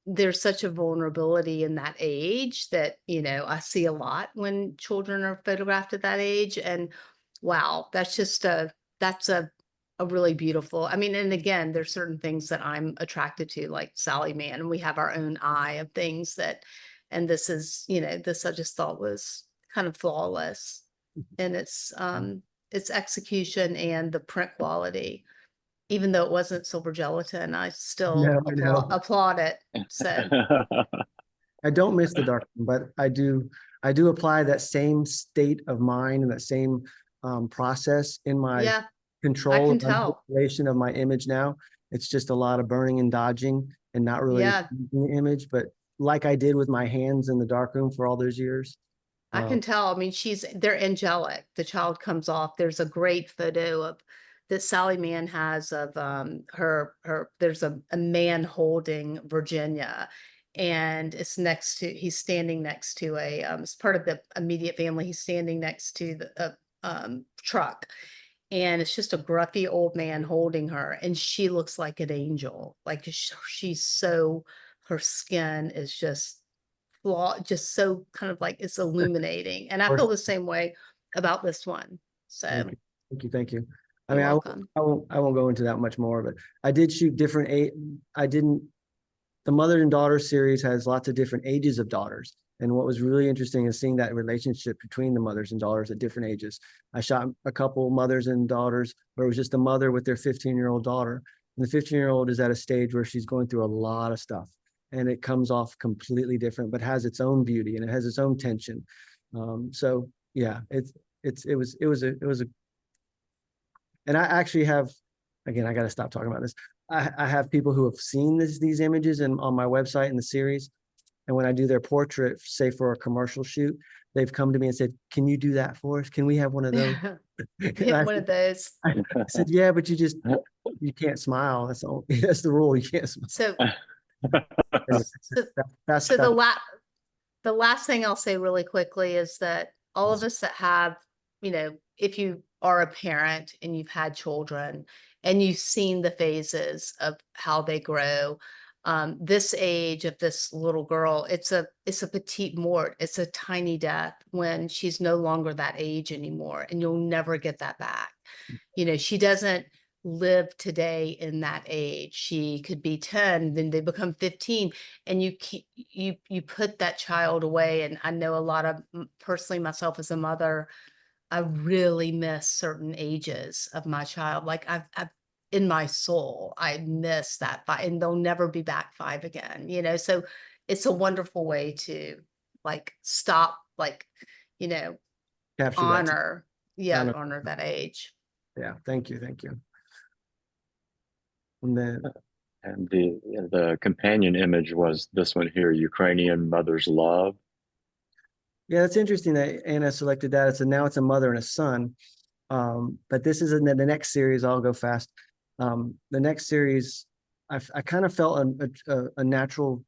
there's such a vulnerability in that age that, I see a lot when children are photographed at that age. And wow, that's a really beautiful, I mean, and again, there's certain things that I'm attracted to, like Sally Mann, and we have our own eye of things and this is, this I just thought was kind of flawless in its execution and the print quality. Even though it wasn't silver gelatin, I still No, I know. applaud it. So I don't miss the dark, but I do apply that same state of mind and that same process in my yeah, I control can and tell. manipulation of my image now. It's just a lot of burning and dodging and not really Yeah, using the image, but like I did with my hands in the darkroom for all those years. I can tell. I mean, they're angelic. The child comes off. There's a great photo of that Sally Mann has of there's a man holding Virginia, and he's standing next to it's part of the immediate family. He's standing next to the truck, and it's just a gruffy old man holding her, and she looks like an angel. Like she's so, her skin is just just so kind of like it's illuminating. And I feel the same way about this one. So Thank you. Thank you. Thank you. I you're mean, welcome. I won't go into that much more, but I did shoot different the mother and daughter series has lots of different ages of daughters. And what was really interesting is seeing that relationship between the mothers and daughters at different ages. I shot a couple mothers and daughters where it was just a mother with their 15-year-old daughter. And the 15-year-old is at a stage where she's going through a lot of stuff. And it comes off completely different, but has its own beauty and it has its own tension. So yeah, it was a And I actually have, again, I got to stop talking about this. I have people who have seen these images and on my website in the series. And when I do their portrait, say for a commercial shoot, they've come to me and said, "Can you do that for us? Can we have one of those?" Yeah, one of those. I said, "Yeah, but you can't smile. That's all. That's the rule. You can't smile." So, Anyway, so, that's so the last thing I'll say really quickly is that all of us that have, if you are a parent and you've had children and you've seen the phases of how they grow, this age of this little girl, it's a petite mort. It's a tiny death when she's no longer that age anymore, and you'll never get that back. She doesn't live today in that age. She could be 10, then they become 15, and you put that child away. And I know a lot of, personally myself as a mother, I really miss certain ages of my child. Like I've in my soul, I miss that and they'll never be back 5 again, so it's a wonderful way to like stop, like, capture that. honor that age. Yeah, thank you. And then And the companion image was this one here, Ukrainian Mother's Love. yeah, it's interesting that Anna selected that. Now it's a mother and a son. But this is in the next series. I'll go fast. The next series, I kind of felt a natural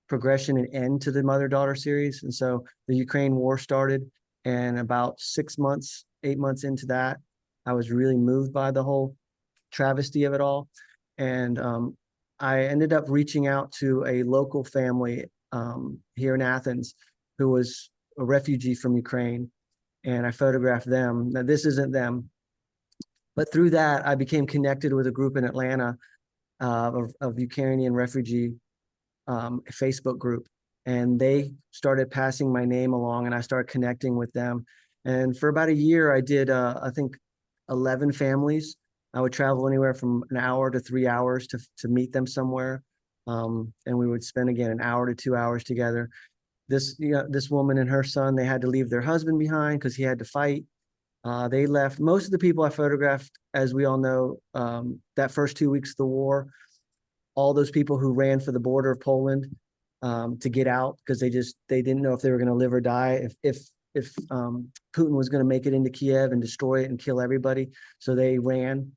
progression and end to the mother-daughter series. And so the Ukraine war started, and about 6 months, 8 months into that, I was really moved by the whole travesty of it all. And I ended up reaching out to a local family here in Athens who was a refugee from Ukraine, and I photographed them. Now, this isn't them, but through that, I became connected with a group in Atlanta of Ukrainian refugee Facebook group, and they started passing my name along, and I started connecting with them. And for about a year, I did, I think, 11 families. I would travel anywhere from an hour to 3 hours to meet them somewhere. And we would spend, again, an hour to 2 hours together. This woman and her son, they had to leave their husband behind because he had to fight. They left. Most of the people I photographed, as we all know, that first 2 weeks of the war, all those people who ran for the border of Poland to get out because they didn't know if they were going to live or die, if Putin was going to make it into Kiev and destroy it and kill everybody. So they ran.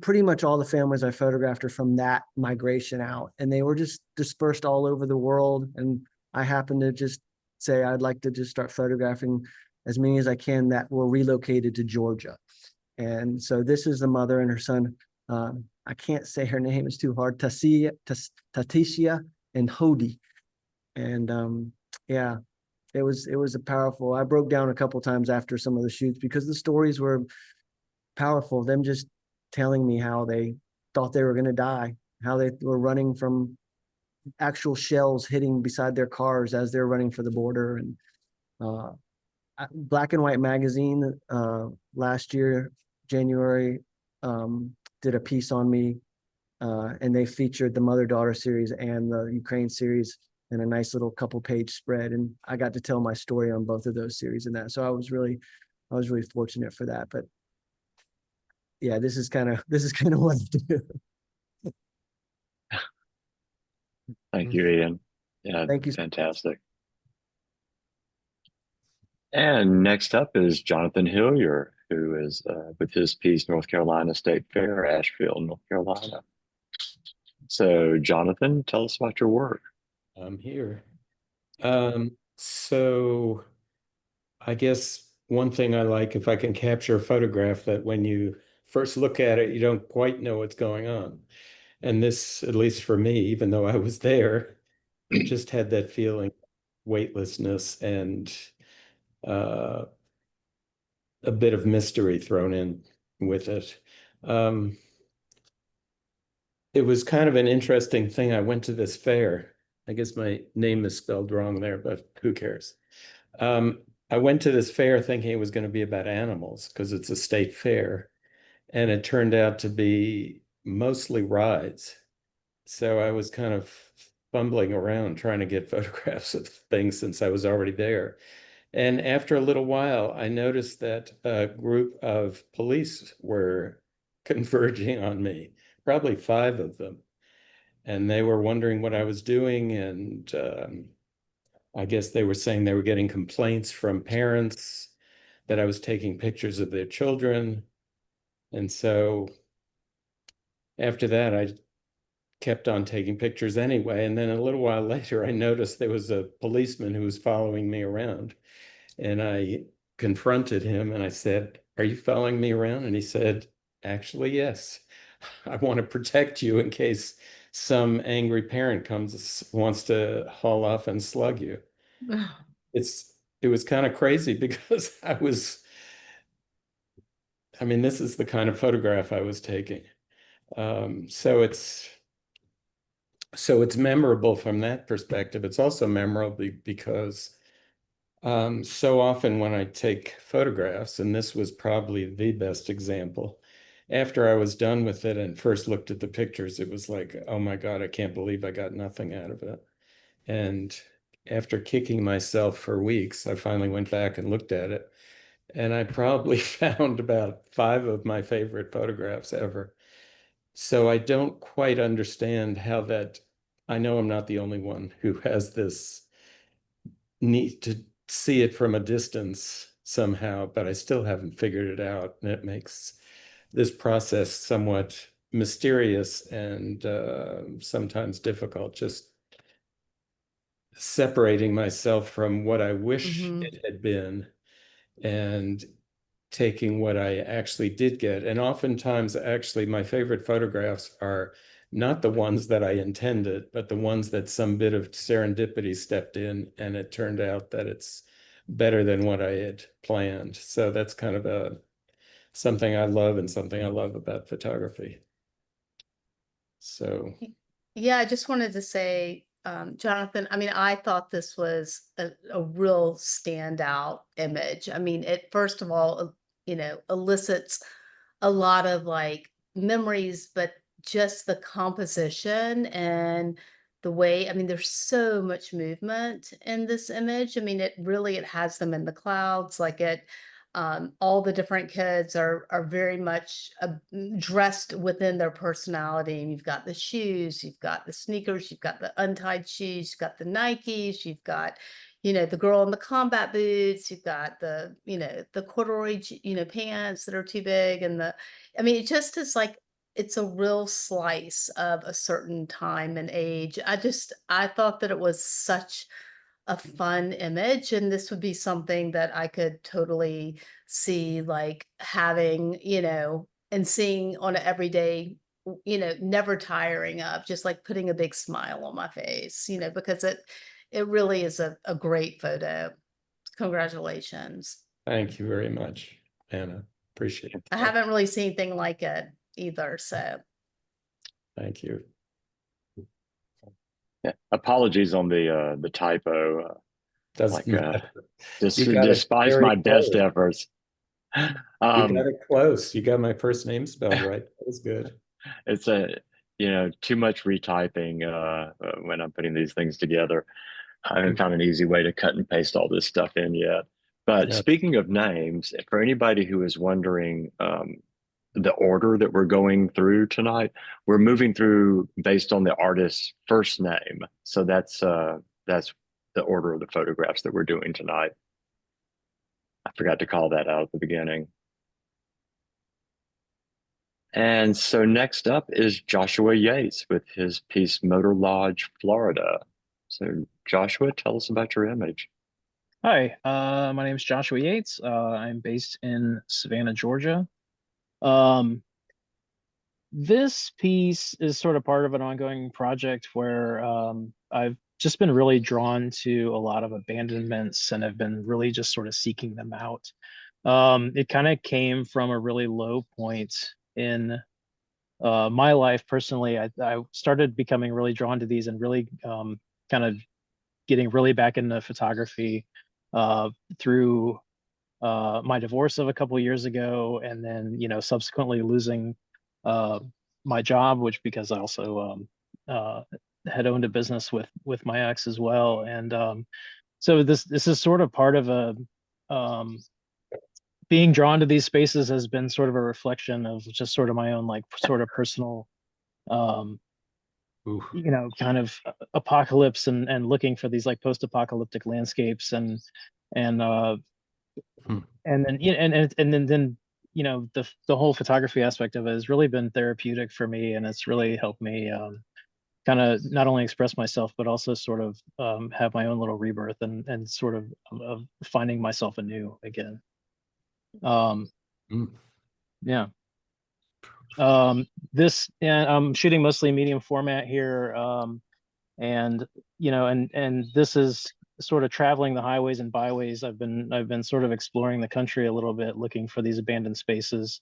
Pretty much all the families I photographed are from that migration out, and they were just dispersed all over the world. And I happened to just say I'd like to just start photographing as many as I can that were relocated to Georgia. And so this is the mother and her son. I can't say her name, it's too hard. Tatisha and Hodi. And yeah, it was a powerful. I broke down a couple times after some of the shoots because the stories were powerful. Them just telling me how they thought they were going to die, how they were running from actual shells hitting beside their cars as they're running for the border. And Black and White magazine last year, January, did a piece on me, and they featured the mother-daughter series and the Ukraine series in a nice little couple-page spread. And I got to tell my story on both of those series and that. So I was really fortunate for that. But yeah, this is kind of what I do. Thank you, Ian. Yeah, Thank you. fantastic. And next up is Jonathan Hillier, who is with his piece, North Carolina State Fair, Asheville, North Carolina. So Jonathan, tell us about your work. I'm here. So I guess one thing I like, if I can capture a photograph that when you first look at it, you don't quite know what's going on. And this, at least for me, even though I was there, it just had that feeling, weightlessness and a bit of mystery thrown in with it. It was kind of an interesting thing. I went to this fair. I guess my name is spelled wrong there, but who cares? I went to this fair thinking it was going to be about animals because it's a state fair, and it turned out to be mostly rides. So I was kind of fumbling around trying to get photographs of things since I was already there. And after a little while, I noticed that a group of police were converging on me, probably 5 of them. And they were wondering what I was doing. And I guess they were saying they were getting complaints from parents that I was taking pictures of their children. And so after that, I kept on taking pictures anyway. And then a little while later, I noticed there was a policeman who was following me around. And I confronted him and I said, "Are you following me around?" And he said, "Actually, yes. I want to protect you in case some angry parent wants to haul off and slug you." It was kind of crazy because I mean, this is the kind of photograph I was taking. So it's memorable from that perspective. It's also memorable because so often when I take photographs, and this was probably the best example, after I was done with it and first looked at the pictures, it was like, oh my God, I can't believe I got nothing out of it. And after kicking myself for weeks, I finally went back and looked at it. And I probably found about 5 of my favorite photographs ever. So I don't quite understand how that, I know I'm not the only one who has this need to see it from a distance somehow, but I still haven't figured it out. And it makes this process somewhat mysterious and sometimes difficult, just separating myself from what I wish it had been and taking what I actually did get. And oftentimes, actually, my favorite photographs are not the ones that I intended, but the ones that some bit of serendipity stepped in and it turned out that it's better than what I had planned. So that's kind of something I love and something I love about photography. So Yeah, I just wanted to say, Jonathan, I mean, I thought this was a real standout image. I mean, it first of all, elicits a lot of like memories, but just the composition and the way, I mean, there's so much movement in this image. I mean, it has them in the clouds, all the different kids are very much dressed within their personality. And you've got the shoes, you've got the sneakers, you've got the untied shoes, you've got the Nikes, you've got, the girl in the combat boots, you've got the corduroy, pants that are too big. I mean, it just is like, it's a real slice of a certain time and age. I thought that it was such a fun image, and this would be something that I could totally see like having, and seeing on an everyday, never tiring of, just like putting a big smile on my face, because it really is a great photo. Congratulations. thank you very much, Anna. Appreciate it. I haven't really seen anything like it either, so. Thank you. Yeah, apologies on the typo. Doesn't matter. You got it Despise very my best close. efforts. You got it close. You got my first name spelled right. That was good. It's too much retyping when I'm putting these things together. I haven't found an easy way to cut and paste all this stuff in yet. But Yeah. speaking of names, for anybody who is wondering the order that we're going through tonight, we're moving through based on the artist's first name. So that's the order of the photographs that we're doing tonight. I forgot to call that out at the beginning. And so next up is Joshua Yates with his piece Motor Lodge, Florida. So Joshua, tell us about your image. Hi, my name is Joshua Yates. I'm based in Savannah, Georgia. Um, this piece is sort of part of an ongoing project where I've just been really drawn to a lot of abandonments and have been really just sort of seeking them out. It kind of came from a really low point in my life personally. I started becoming really drawn to these and really kind of getting really back into photography through my divorce of a couple of years ago, and then subsequently losing my job, which because I also had owned a business with my ex as well, and so this is sort of part of a being drawn to these spaces has been sort of a reflection of just sort of my own like sort of personal Ooh. kind of apocalypse and looking for these like post-apocalyptic landscapes and Hmm. and then then the whole photography aspect of it has really been therapeutic for me, and it's really helped me kind of not only express myself but also sort of have my own little rebirth and sort of finding myself anew again. Mm. Yeah. This, and I'm shooting mostly medium format here, and and this is sort of traveling the highways and byways. I've been sort of exploring the country a little bit, looking for these abandoned spaces.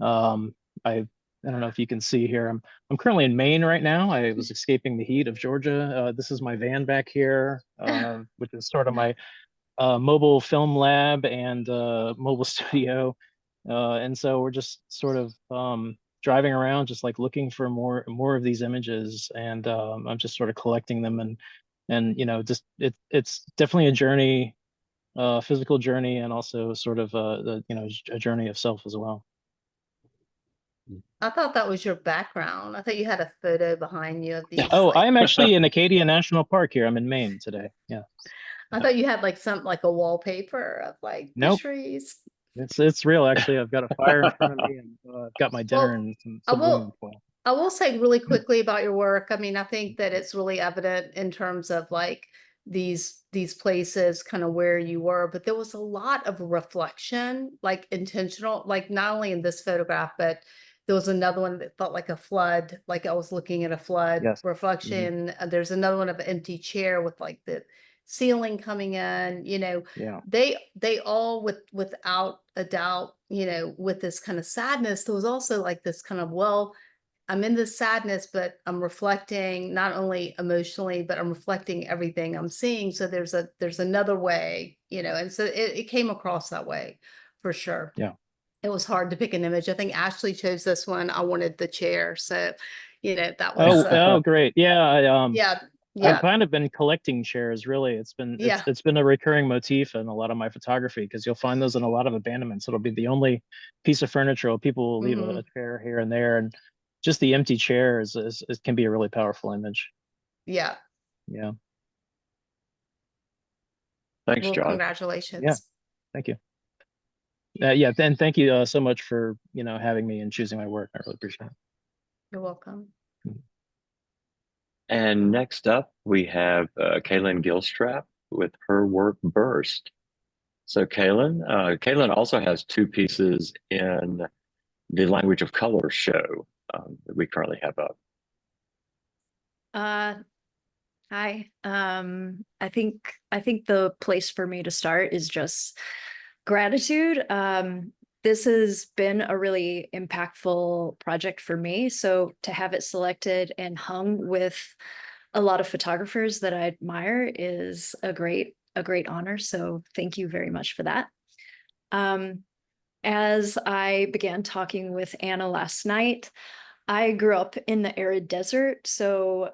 I don't know if you can see here. I'm currently in Maine right now. I was escaping the heat of Georgia. This is my van back here, which is sort of my mobile film lab and mobile studio. And so we're just sort of driving around, just like looking for more of these images, and I'm just sort of collecting them, and just it's definitely a journey, physical journey, and also sort of a journey of self as well. I thought that was your background. I thought you had a photo behind you of these. Oh, like, I'm actually in Acadia National Park here. I'm in Maine today. Yeah. I thought you had like like a wallpaper of like the Nope. trees. It's real actually. I've got a fire in front of me, and I've got my dinner Well, and I some aluminum will foil. I will say really quickly about your work. I mean, I think that it's really evident in terms of like these places kind of where you were, but there was a lot of reflection, like intentional, like not only in this photograph, but there was another one that felt like a flood, like I was looking at a flood Yes. reflection. There's another one of an empty chair with like the ceiling coming in, Yeah. they all without a doubt, with this kind of sadness, there was also like this kind of, well, I'm in this sadness, but I'm reflecting not only emotionally, but I'm reflecting everything I'm seeing. So there's another way, and so it came across that way for sure. Yeah. It was hard to pick an image. I think Ashley chose this one. I wanted the chair. So, that Oh, was, great. Yeah. yeah, I've yeah, kind of been collecting chairs, really. yeah. It's been a recurring motif in a lot of my photography, because you'll find those in a lot of abandonments. It'll be the only piece of furniture, or people will leave Mhm. a chair here and there, and just the empty chair it can be a really powerful image. Yeah. Yeah. Thanks, Well, Josh. congratulations. Yeah. Thank you. Yeah, and thank you so much for having me and choosing my work. I really appreciate it. You're welcome. And next up, we have Kaylin Gilstrap with her work Burst. So Kaylin also has two pieces in the Language of Color show that we currently have up. Hi. I think the place for me to start is just gratitude. This has been a really impactful project for me. So to have it selected and hung with a lot of photographers that I admire is a great honor. So thank you very much for that. As I began talking with Anna last night, I grew up in the arid desert, so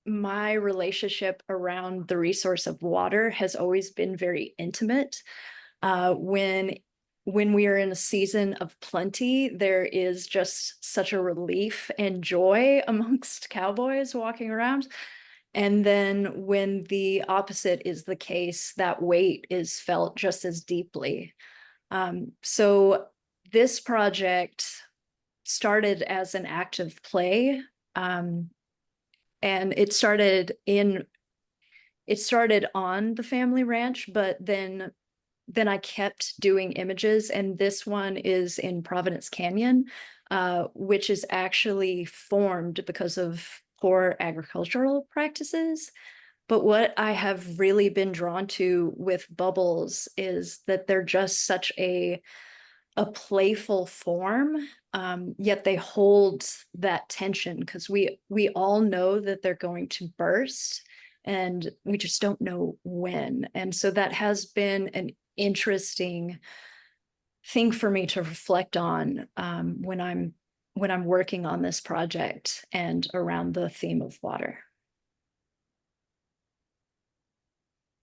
my relationship around the resource of water has always been very intimate. When we are in a season of plenty, there is just such a relief and joy amongst cowboys walking around. And then when the opposite is the case, that weight is felt just as deeply. So this project started as an act of play. And it started on the family ranch, but then I kept doing images, and this one is in Providence Canyon, which is actually formed because of poor agricultural practices. But what I have really been drawn to with bubbles is that they're just such a playful form, yet they hold that tension, because we all know that they're going to burst, and we just don't know when. And so that has been an interesting thing for me to reflect on when I'm working on this project and around the theme of water.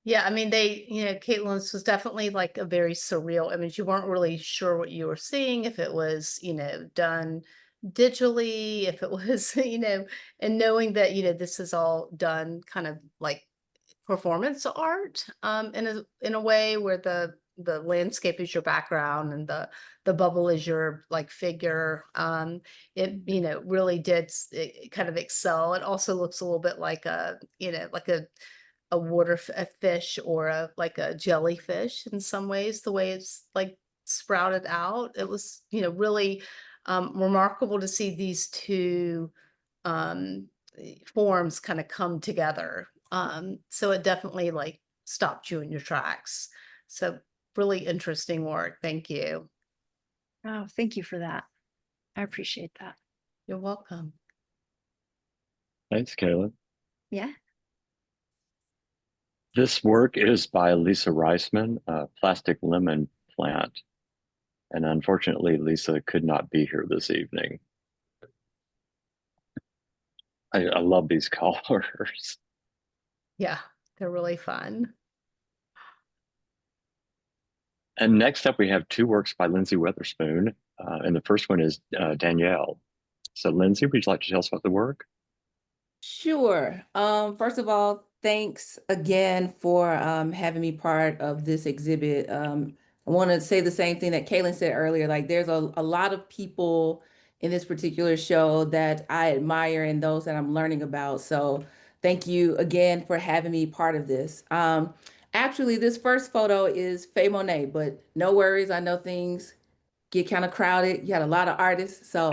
Yeah, I mean, Caitlin's was definitely like a very surreal image. You weren't really sure what you were seeing, if it was, done digitally, if it was, and knowing that, this is all done kind of like performance art, in a way where the landscape is your background and the bubble is your like figure. It, really did kind of excel. It also looks a little bit like like a fish or like a jellyfish in some ways, the way it's like sprouted out. It was, really remarkable to see these two um, forms kind of come together. So it definitely like stopped you in your tracks. So really interesting work. Thank you. Oh, thank you for that. I appreciate that. You're welcome. Thanks, Caleb. Yeah. This work is by Lisa Reisman, Plastic Lemon Plant. And unfortunately, Lisa could not be here this evening. I love these colors. Yeah, they're really fun. And next up, we have two works by Lindsay Weatherspoon. And the first one is Danielle. So Lindsay, would you like to tell us about the work? Sure. First of all, thanks again for having me part of this exhibit. I want to say the same thing that Kaylin said earlier. Like, there's a lot of people in this particular show that I admire and those that I'm learning about. So thank you again for having me part of this. Actually, this first photo is Faye Monet, but no worries. I know things get kind of crowded. You had a lot of artists, so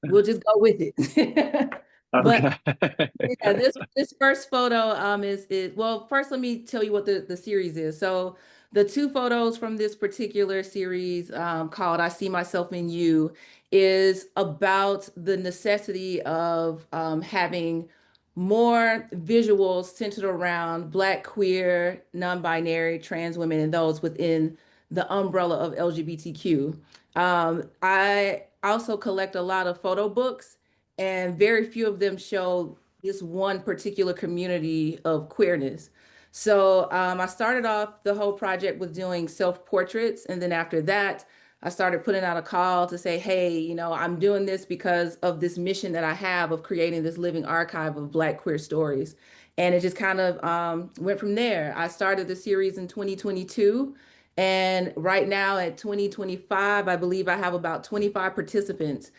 we'll just go with it. But Okay. yeah, this first photo is well, first let me tell you what the series is. So the two photos from this particular series called I See Myself in You is about the necessity of having more visuals centered around Black, queer, non-binary, trans women, and those within the umbrella of LGBTQ. I also collect a lot of photo books, and very few of them show this one particular community of queerness. So I started off the whole project with doing self-portraits, and then after that, I started putting out a call to say, hey, I'm doing this because of this mission that I have of creating this living archive of Black queer stories. And it just kind of went from there. I started the series in 2022. And right now at 2025, I believe I have about 25 participants.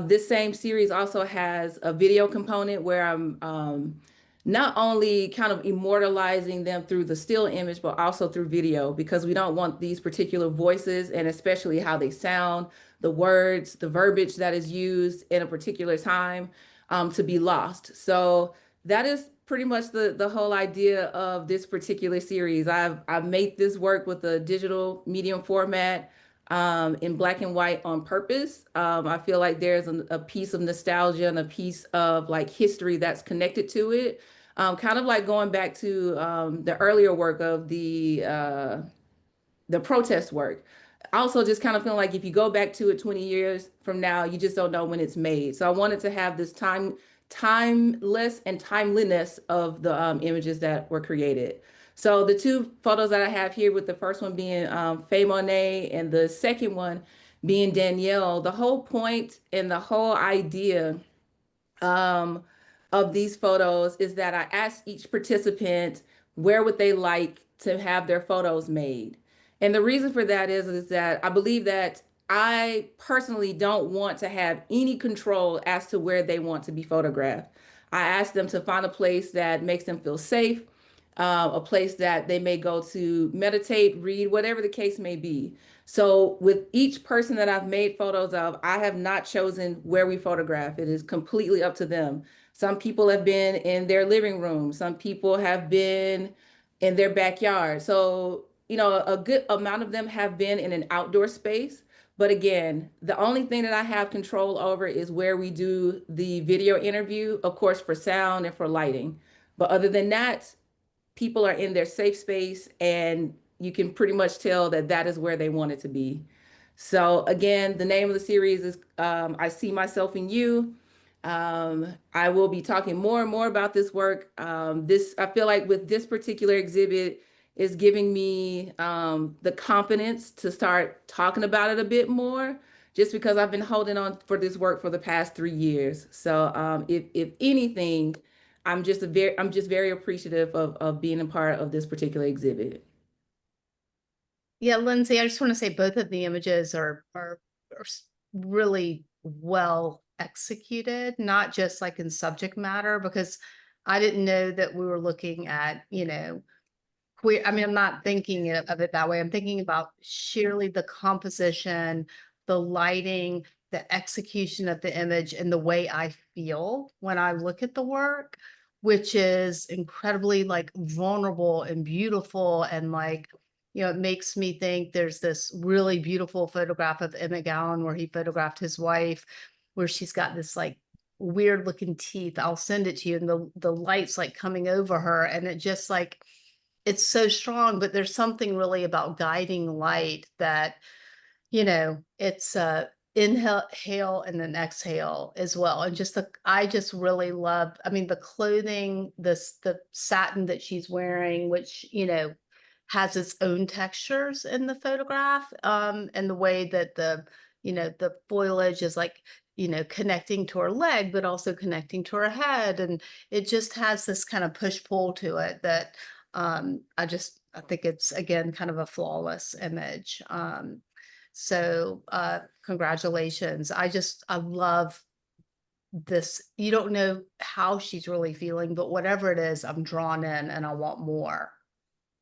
This same series also has a video component where I'm not only kind of immortalizing them through the still image, but also through video, because we don't want these particular voices and especially how they sound, the words, the verbiage that is used in a particular time to be lost. So that is pretty much the whole idea of this particular series. I've made this work with a digital medium format in black and white on purpose. I feel like there's a piece of nostalgia and a piece of like history that's connected to it. Kind of like going back to the earlier work of the protest work. Also, just kind of feeling like if you go back to it 20 years from now, you just don't know when it's made. So I wanted to have this timeless and timeliness of the images that were created. So the two photos that I have here, with the first one being Faye Monet and the second one being Danielle, the whole point and the whole idea um, of these photos is that I asked each participant where would they like to have their photos made. And the reason for that is that I believe that I personally don't want to have any control as to where they want to be photographed. I asked them to find a place that makes them feel safe, a place that they may go to meditate, read, whatever the case may be. So with each person that I've made photos of, I have not chosen where we photograph. It is completely up to them. Some people have been in their living room. Some people have been in their backyard. So, a good amount of them have been in an outdoor space. But again, the only thing that I have control over is where we do the video interview, of course, for sound and for lighting. But other than that, people are in their safe space, and you can pretty much tell that that is where they want it to be. So again, the name of the series is I See Myself in You. I will be talking more and more about this work. I feel like with this particular exhibit is giving me the confidence to start talking about it a bit more, just because I've been holding on for this work for the past 3 years. So if anything, I'm just very appreciative of being a part of this particular exhibit. Yeah, Lindsay, I just want to say both of the images are really well executed, not just like in subject matter, because I didn't know that we were looking at, queer. I mean, I'm not thinking of it that way. I'm thinking about sheerly the composition, the lighting, the execution of the image, and the way I feel when I look at the work, which is incredibly like vulnerable and beautiful. And like, it makes me think there's this really beautiful photograph of Emmett Gowan where he photographed his wife, where she's got this like weird looking teeth. I'll send it to you. And the light's like coming over her. And it just like, it's so strong, but there's something really about guiding light that, it's inhale and then exhale as well. And I just really love, I mean, the clothing, the satin that she's wearing, which, has its own textures in the photograph, and the way that the foliage is like, connecting to her leg, but also connecting to her head. And it just has this kind of push-pull to it that I think it's again kind of a flawless image. So congratulations. I love this. You don't know how she's really feeling, but whatever it is, I'm drawn in and I want more.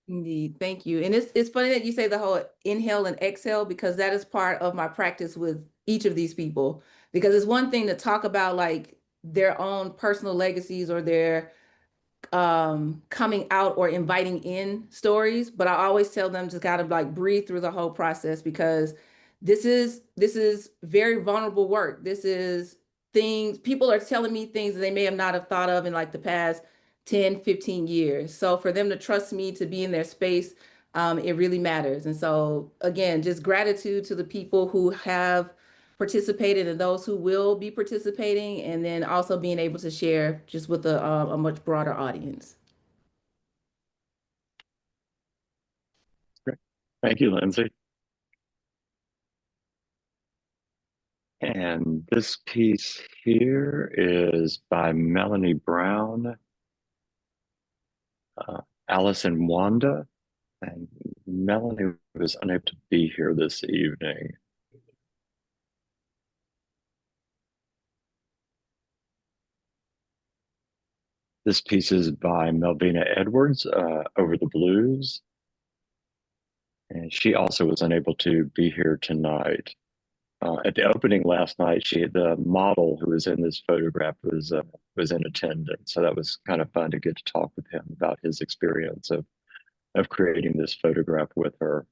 Indeed, thank you. And it's funny that you say the whole inhale and exhale, because that is part of my practice with each of these people. Because it's one thing to talk about like their own personal legacies or their coming out or inviting in stories, but I always tell them to kind of like breathe through the whole process, because this is very vulnerable work. This is things people are telling me, things that they may have not have thought of in like the past 10, 15 years. So for them to trust me to be in their space, it really matters. And so again, just gratitude to the people who have participated and those who will be participating, and then also being able to share just with a much broader audience. Great. Thank you, Lindsay. And this piece here is by Melanie Brown, Alice and Wanda. And Melanie was unable to be here this evening. This piece is by Melvina Edwards, Over the Blues. And she also was unable to be here tonight. At the opening last night, the model who was in this photograph was in attendance. So that was kind of fun to get to talk with him about his experience of creating this photograph with her.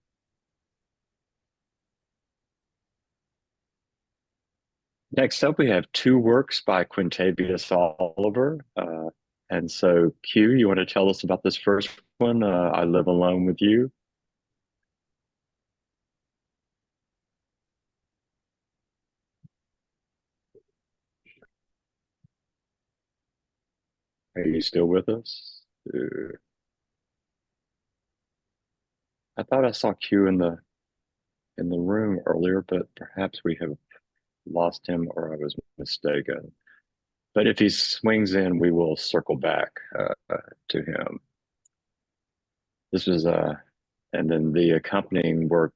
Next up, we have two works by Quintavious Oliver. And so, Q, you want to tell us about this first one, I Live Alone with You? Are you still with us? I thought I saw Q in the room earlier, but perhaps we have lost him or I was mistaken. But if he swings in, we will circle back to him. This was and then the accompanying work,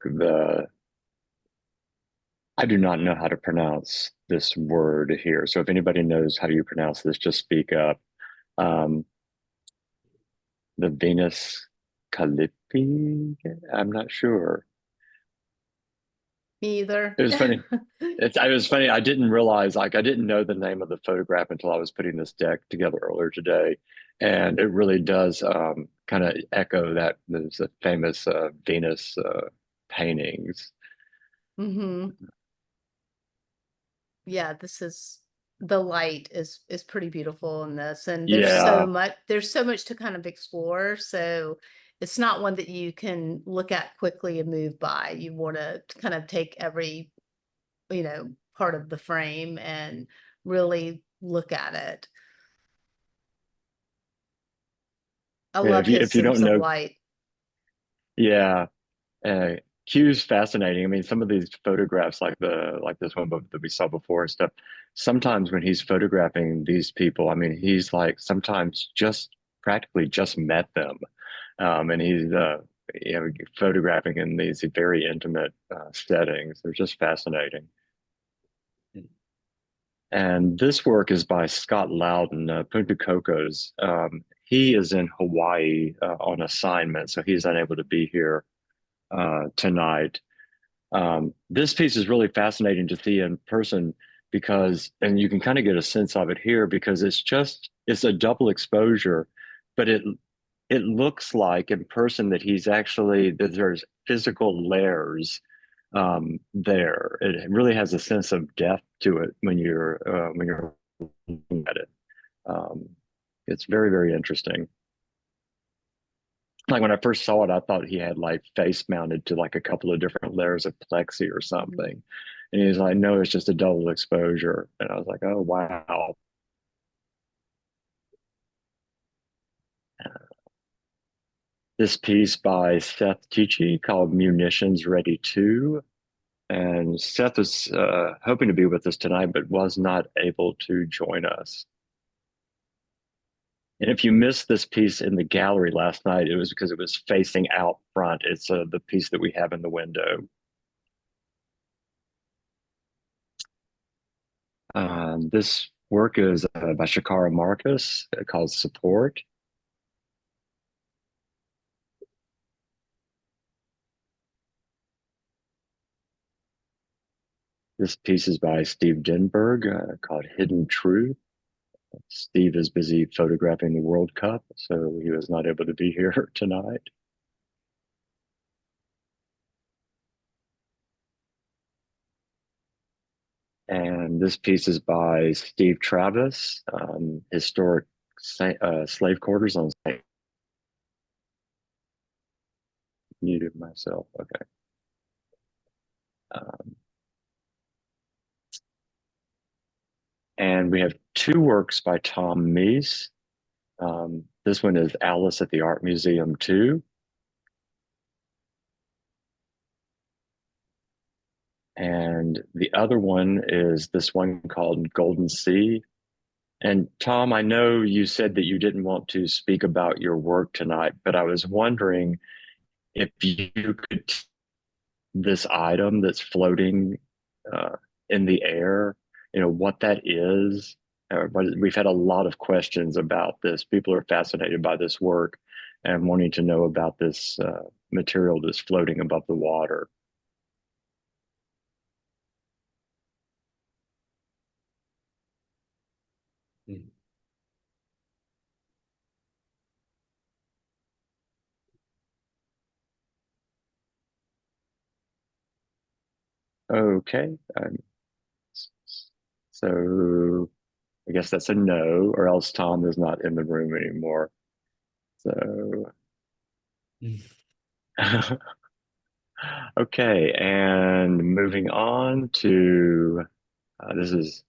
I do not know how to pronounce this word here. So if anybody knows how do you pronounce this, just speak up. The Venus Callipyge? I'm not sure. Me either. It was funny. It was funny. I didn't realize, I didn't know the name of the photograph until I was putting this deck together earlier today. And it really does kind of echo that there's a famous Venus paintings. Mm-hmm. Yeah, the light is pretty beautiful in this, and there's so much to kind of explore. So it's not one that you can look at quickly and move by. You want to kind of take every, part of the frame and really look at it. I Yeah, love his if you don't sense of know, light. yeah, uh, Q's fascinating. I mean, some of these photographs, like this one that we saw before and stuff. Sometimes when he's photographing these people, I mean, he's like sometimes just practically just met them, and he's photographing in these very intimate settings. They're just fascinating. And this work is by Scott Loudon, Punta Cocos. He is in Hawaii on assignment, so he's unable to be here tonight. This piece is really fascinating to see in person because, and you can kind of get a sense of it here because it's a double exposure, but it looks like in person that that there's physical layers there. It really has a sense of depth to it when you're looking at it. Um, it's very, very interesting. Like when I first saw it, I thought he had like face mounted to like a couple of different layers of plexi or something. And he's like, no, it's just a double exposure. And I was like, oh, wow. This piece by Seth Tichy called Munitions Ready 2. And Seth was hoping to be with us tonight, but was not able to join us. And if you missed this piece in the gallery last night, it was because it was facing out front. It's the piece that we have in the window. This work is by Shakara Marcus called Support. This piece is by Steve Denberg called Hidden Truth. Steve is busy photographing the World Cup, so he was not able to be here tonight. And this piece is by Steve Travis, Historic Slave Quarters on St. Muted myself, okay. And we have two works by Tom Meese. This one is Alice at the Art Museum 2. And the other one is this one called Golden Sea. And Tom, I know you said that you didn't want to speak about your work tonight, but I was wondering if you could, this item that's floating in the air, what that is. But we've had a lot of questions about this. People are fascinated by this work and wanting to know about this material that's floating above the water. Okay. So I guess that's a no, or else Tom is not in the room anymore. So, okay. And moving on to this is,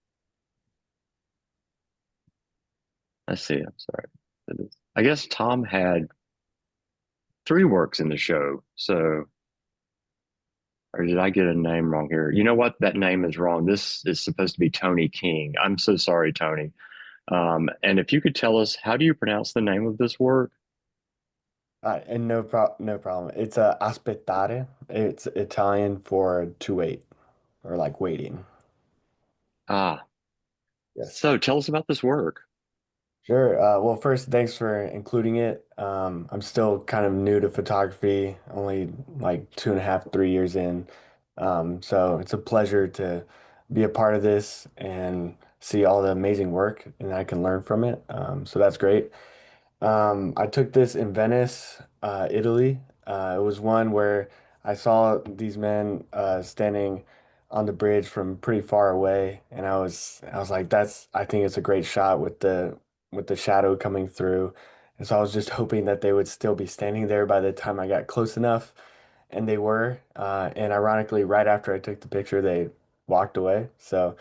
let's see, I'm sorry. I guess Tom had three works in the show. So, or did I get a name wrong here? You know what? That name is wrong. This is supposed to be Tony King. I'm so sorry, Tony. And if you could tell us, how do you pronounce the name of this work? And no problem. It's aspettare. It's Italian for to wait or like waiting. Ah, Yes. so tell us about this work. Sure. Well, first, thanks for including it. I'm still kind of new to photography, only like 2.5, 3 years in. So it's a pleasure to be a part of this and see all the amazing work and I can learn from it. So that's great. I took this in Venice, Italy. It was one where I saw these men standing on the bridge from pretty far away, and I was like, I think it's a great shot with the shadow coming through. And so I was just hoping that they would still be standing there by the time I got close enough, and they were. And ironically, right after I took the picture, they walked away. So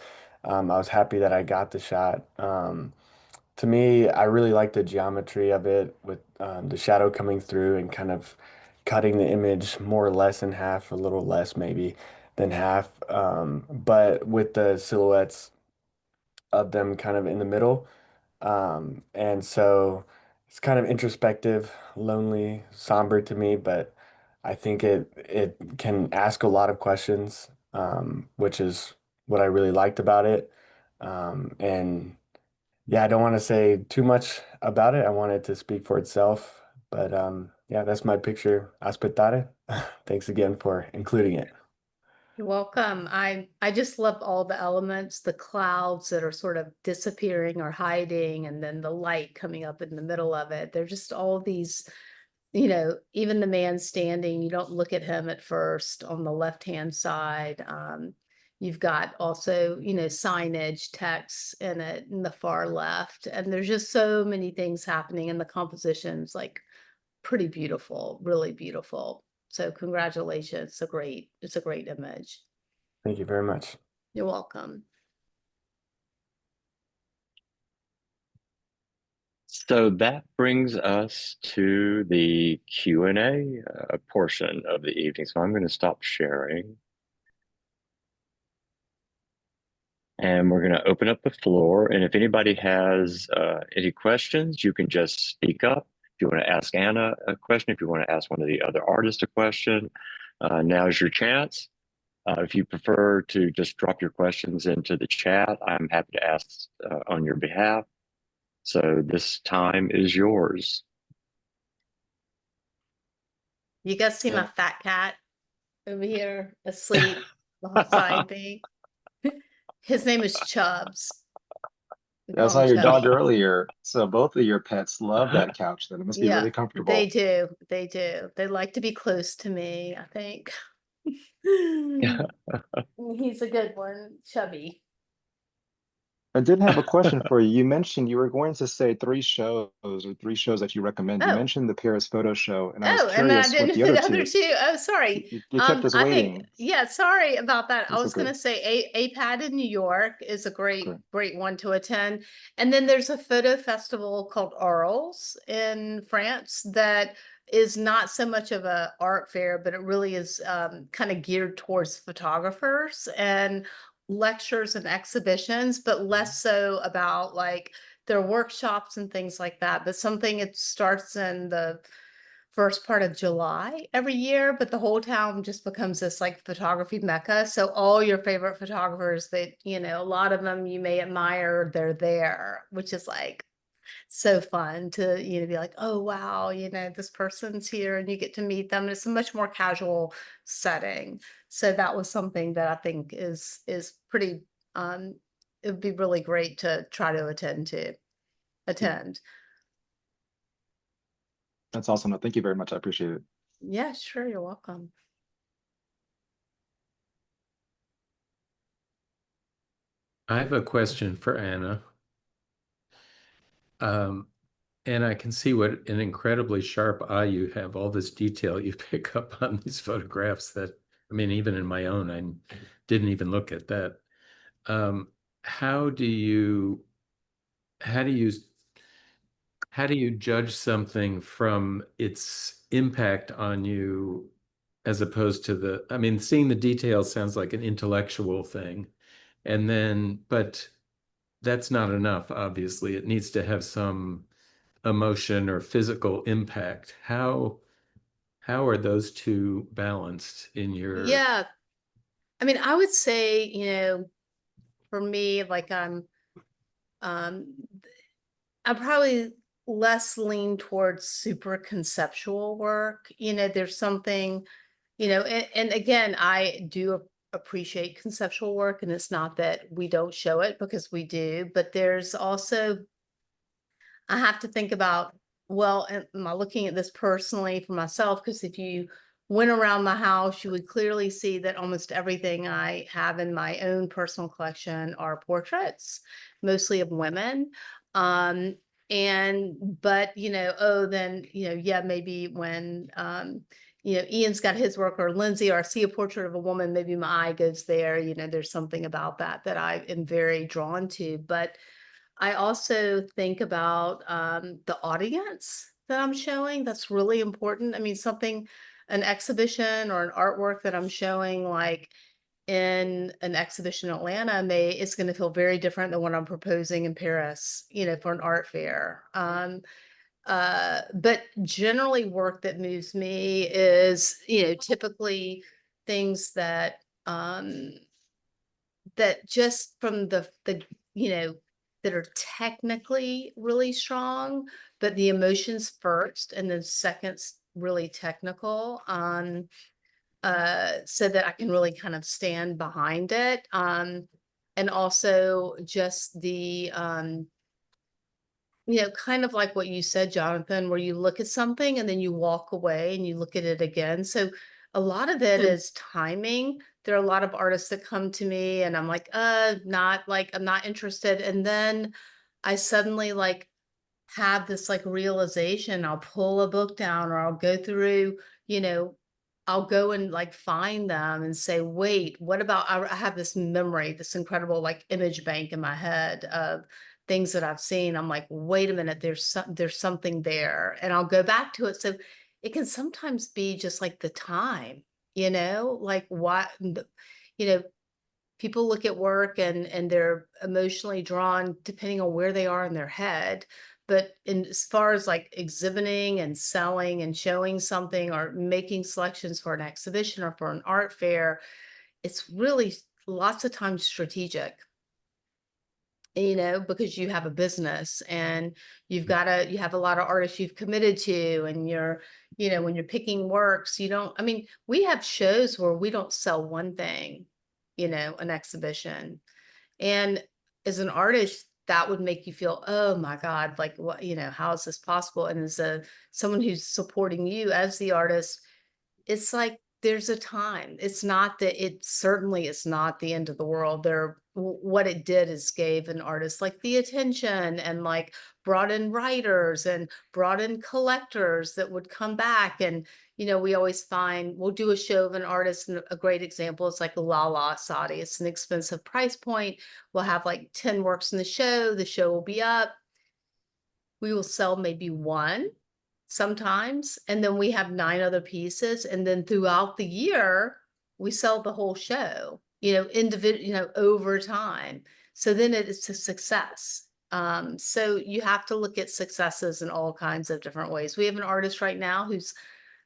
I was happy that I got the shot. To me, I really like the geometry of it with the shadow coming through and kind of cutting the image more or less in half, a little less maybe than half. But with the silhouettes of them kind of in the middle. And so it's kind of introspective, lonely, somber to me, but I think it can ask a lot of questions, which is what I really liked about it. And yeah, I don't want to say too much about it. I want it to speak for itself. But yeah, that's my picture. Aspetare. Thanks again for including it. You're welcome. I just love all the elements, the clouds that are sort of disappearing or hiding, and then the light coming up in the middle of it. They're just all these, even the man standing, you don't look at him at first on the left-hand side. You've got also, signage, text in it in the far left. And there's just so many things happening, and the composition's like pretty beautiful, really beautiful. So congratulations. It's a great image. Thank you very much. You're welcome. So that brings us to the Q&A portion of the evening. So I'm going to stop sharing. And we're going to open up the floor. And if anybody has any questions, you can just speak up. If you want to ask Anna a question, if you want to ask one of the other artists a question, now's your chance. If you prefer to just drop your questions into the chat, I'm happy to ask on your behalf. So this time is yours. You guys see my fat cat over here asleep beside me? His name is Chubbs. We That's call how him your dog Chubby. earlier. So both of your pets love that couch. Then it must be Yeah, really comfortable. they do. They do. They like to be close to me, I think. He's a good one, Chubby. I did have a question for you. You mentioned you were going to say three shows that you recommend. You Oh, mentioned the Paris Photo Show, and I was and then I curious what didn't the do other the other two. two. Oh, sorry. You kept us I think, waiting. yeah, sorry about that. I That's was okay. gonna say APAD in New York is a Okay. great one to attend. And then there's a photo festival called Arles in France that is not so much of a art fair, but it really is kind of geared towards photographers and lectures and exhibitions, but less so about like their workshops and things like that. But it starts in the first part of July every year, but the whole town just becomes this like photography mecca. So all your favorite photographers that, a lot of them you may admire, they're there, which is like so fun to, be like, oh, wow, this person's here and you get to meet them. It's a much more casual setting. So that was something that I think is pretty, it would be really great to try to attend. That's awesome. Thank you very much. I appreciate it. Yeah, sure. You're welcome. I have a question for Anna. And I can see what an incredibly sharp eye you have, all this detail you pick up on these photographs that, I mean, even in my own, I didn't even look at that. How do you judge something from its impact on you as opposed to I mean, seeing the details sounds like an intellectual thing. But that's not enough, obviously. It needs to have some emotion or physical impact. How are those two balanced in your? Yeah. I mean, I would say, for me, like I'm probably less lean towards super conceptual work. There's something, and again, I do appreciate conceptual work, and it's not that we don't show it because we do, but there's also, I have to think about, well, am I looking at this personally for myself? Because if you went around my house, you would clearly see that almost everything I have in my own personal collection are portraits, mostly of women. But, then, yeah, maybe when Ian's got his work, or Lindsay, or I see a portrait of a woman, maybe my eye goes there. There's something about that I am very drawn to. But I also think about the audience that I'm showing. That's really important. I mean, an exhibition or an artwork that I'm showing, like in an exhibition in Atlanta, it's going to feel very different than what I'm proposing in Paris, for an art fair. But generally work that moves me is, typically things that just from that are technically really strong, but the emotions first and then seconds really technical, so that I can really kind of stand behind it. And also just kind of like what you said, Jonathan, where you look at something and then you walk away and you look at it again. So a lot of it is timing. There are a lot of artists that come to me and I'm like, I'm not interested. And then I suddenly have this realization. I'll pull a book down, or I'll go through, I'll go and find them and say, wait, what about, I have this memory, this incredible image bank in my head of things that I've seen. I'm like, wait a minute, there's something there. And I'll go back to it. So it can sometimes be just the time, what, people look at work and they're emotionally drawn depending on where they are in their head. But as far as exhibiting and selling and showing something or making selections for an exhibition or for an art fair, it's really lots of times strategic, because you have a business and you have a lot of artists you've committed to, and when you're picking works, we have shows where we don't sell one thing, an exhibition. And as an artist, that would make you feel, oh my God, what, how is this possible? And as someone who's supporting you as the artist, it's there's a time. It certainly is not the end of the world. What it did is gave an artist the attention, and brought in writers and brought in collectors that would come back. And we always find we'll do a show of an artist, and a great example is Lala Sadi. It's an expensive price point. We'll have 10 works in the show. The show will be up. We will sell maybe one sometimes, and then we have 9 other pieces, and then throughout the year we sell the whole show, over time. So then it's a success. So you have to look at successes in all kinds of different ways. We have an artist right now who's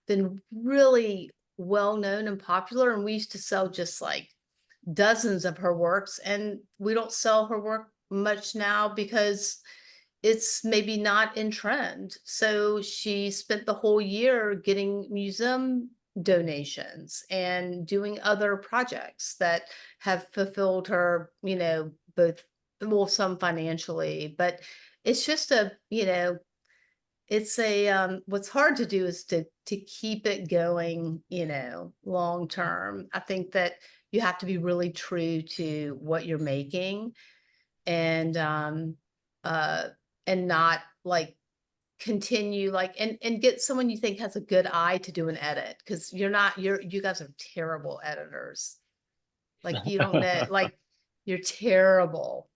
been really well known and popular, and we used to sell just dozens of her works, and we don't sell her work much now because it's maybe not in trend. So she spent the whole year getting museum donations and doing other projects that have fulfilled her, both, well, some financially, but it's just it's what's hard to do is to keep it going, long term. I think that you have to be really true to what you're making, and not continue and get someone you think has a good eye to do an edit, because you guys are terrible editors. You don't know, you're terrible.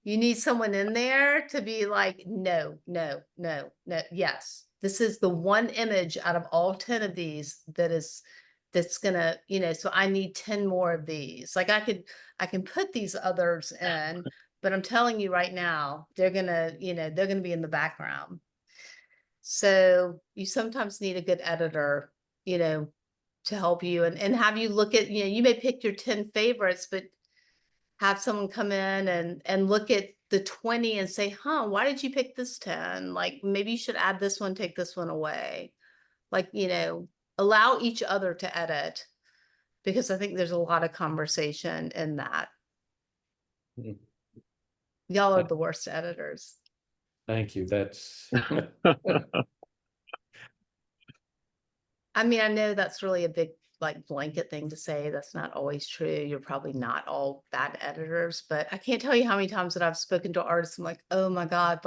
You need someone in there to be no, no, no, no. Yes, this is the one image out of all 10 of these that's gonna, so I need 10 more of these. I can put these others in, but I'm telling you right now, they're gonna be in the background. So you sometimes need a good editor, to help you and have you look at, you may pick your 10 favorites, but have someone come in and look at the 20 and say, why did you pick this 10? Maybe you should add this one, take this one away. Allow each other to edit, because I think there's a lot of conversation in that. Y'all are the worst editors. Thank you. That's I mean, I know that's really a big blanket thing to say. That's not always true. You're probably not all bad editors, but I can't tell you how many times that I've spoken to artists. I'm like, oh my God,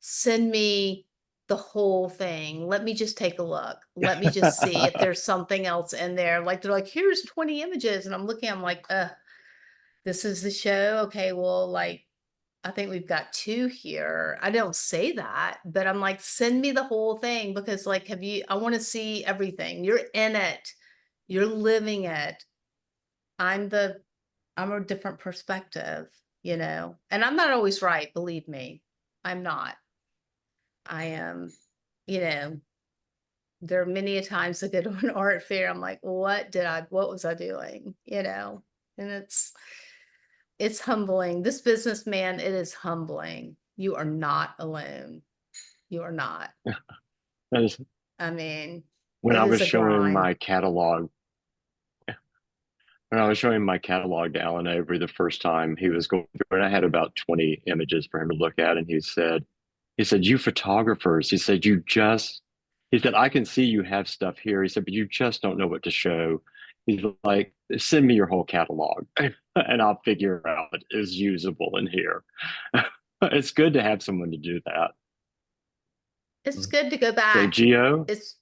send me the whole thing. Let me just take a look. Let me just see if there's something else in there. Like they're like, here's 20 images. And I'm looking, I'm like, this is the show. Okay, well, like, I think we've got 2 here. I don't say that, but I'm like, send me the whole thing because like, I want to see everything. You're in it. You're living it. I'm a different perspective, you know, and I'm not always right. Believe me, I'm not. I am, you know, there are many a times I go to an art fair. I'm like, what was I doing? You know, and it's humbling. This business, man, it is humbling. You are not alone. You are not. That is, I mean, when it I is was a showing grind. my catalog, when I was showing my catalog to Alan Avery the first time, he was going through, and I had about 20 images for him to look at, and he said, you photographers, he said, I can see you have stuff here. He said, but you just don't know what to show. He's like, send me your whole catalog and I'll figure out what is usable in here. It's good to have someone to do that. It's good to go So, back. Gio, It's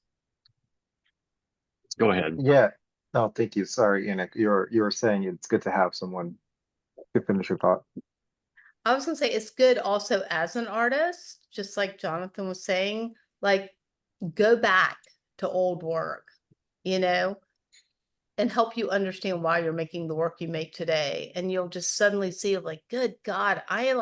go ahead. Yeah. No, thank you. Sorry, Enoch. You're saying it's good to have someone to finish your thought. I was gonna say it's good also as an artist, just like Jonathan was saying, like go back to old work, you know, and help you understand why you're making the work you make today. And you'll just suddenly see like, good God, I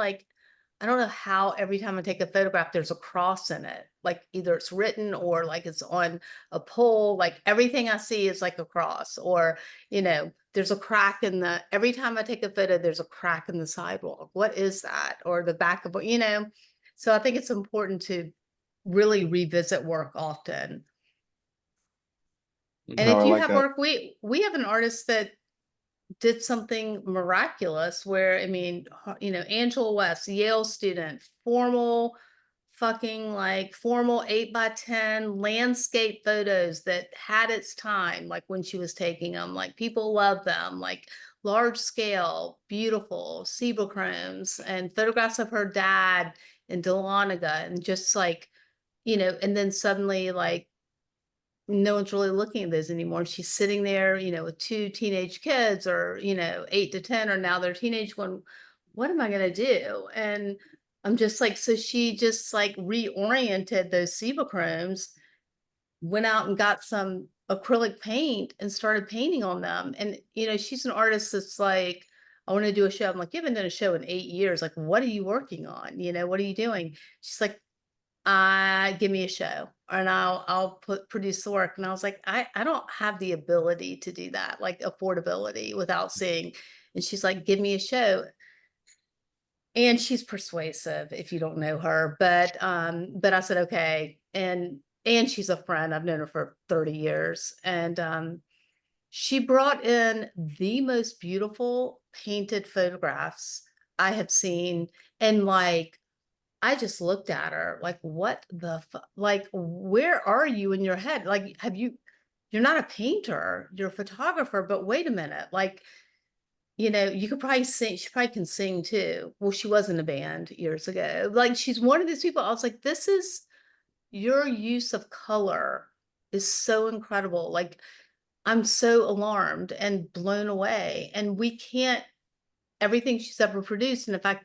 don't know how every time I take a photograph, there's a cross in it. Like either it's written or like it's on a pole, like everything I see is like a cross or, you know, there's a crack every time I take a photo, there's a crack in the sidewalk. What is that? Or the back of, you know? So I think it's important to really revisit work often. And No, if I you like have that. work, we have an artist that did something miraculous where, I mean, you know, Angela West, Yale student, formal 8x10 landscape photos that had its time, like when she was taking them, like people love them, like large scale, beautiful Cibrochromes and photographs of her dad in Dahlonega and just like, you know, and then suddenly like no one's really looking at those anymore. She's sitting there, you know, with 2 teenage kids or, you know, 8 to 10, or now they're teenage going, what am I going to do? And I'm just like, so she just like reoriented those Cibrochromes, went out and got some acrylic paint and started painting on them. And, you know, she's an artist that's like, I want to do a show. I'm like, you haven't done a show in 8 years. Like, what are you working on? You know, what are you doing? She's like, give me a show and I'll produce the work. And I was like, I don't have the ability to do that, like affordability without seeing. And she's like, give me a show. And she's persuasive if you don't know her, but I said, okay. And she's a friend. I've known her for 30 years. And she brought in the most beautiful painted photographs I have seen. And like, I just looked at her like, what the like, where are you in your head? Like, you're not a painter, you're a photographer, but wait a minute. Like, you know, you could probably sing, she probably can sing too. Well, she was in a band years ago. Like, she's one of these people. I was like, this is your use of color is so incredible. Like, I'm so alarmed and blown away. And we can't, everything she's ever produced. And if I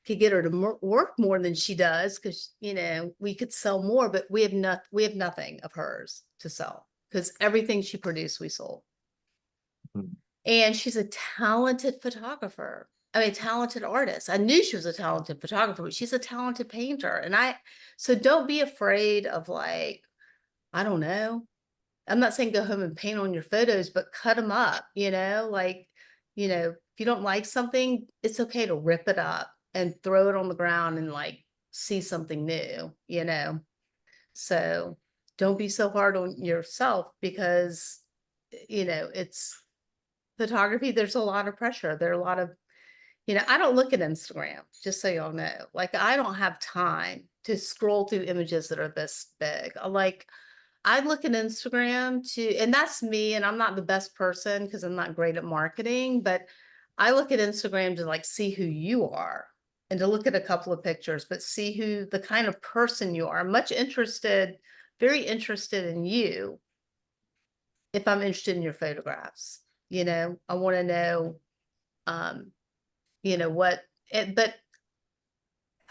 could get her to work more than she does, because you know we could sell more, but we have nothing of hers to sell because everything she produced we sold. Mhm. And she's a talented photographer. I mean, talented artist. I knew she was a talented photographer, but she's a talented painter. So don't be afraid of like, I don't know. I'm not saying go home and paint on your photos, but cut them up, you know, like, you know, if you don't like something, it's okay to rip it up and throw it on the ground and like see something new, you know? So don't be so hard on yourself because, you know, it's photography. There's a lot of pressure. There are a lot of, you know, I don't look at Instagram, just so y'all know. Like, I don't have time to scroll through images that are this big. I look at Instagram and that's me, and I'm not the best person because I'm not great at marketing, but I look at Instagram to like see who you are. and to look at a couple of pictures, but see who the kind of person you are. I'm very interested in you if I'm interested in your photographs. I want to know, but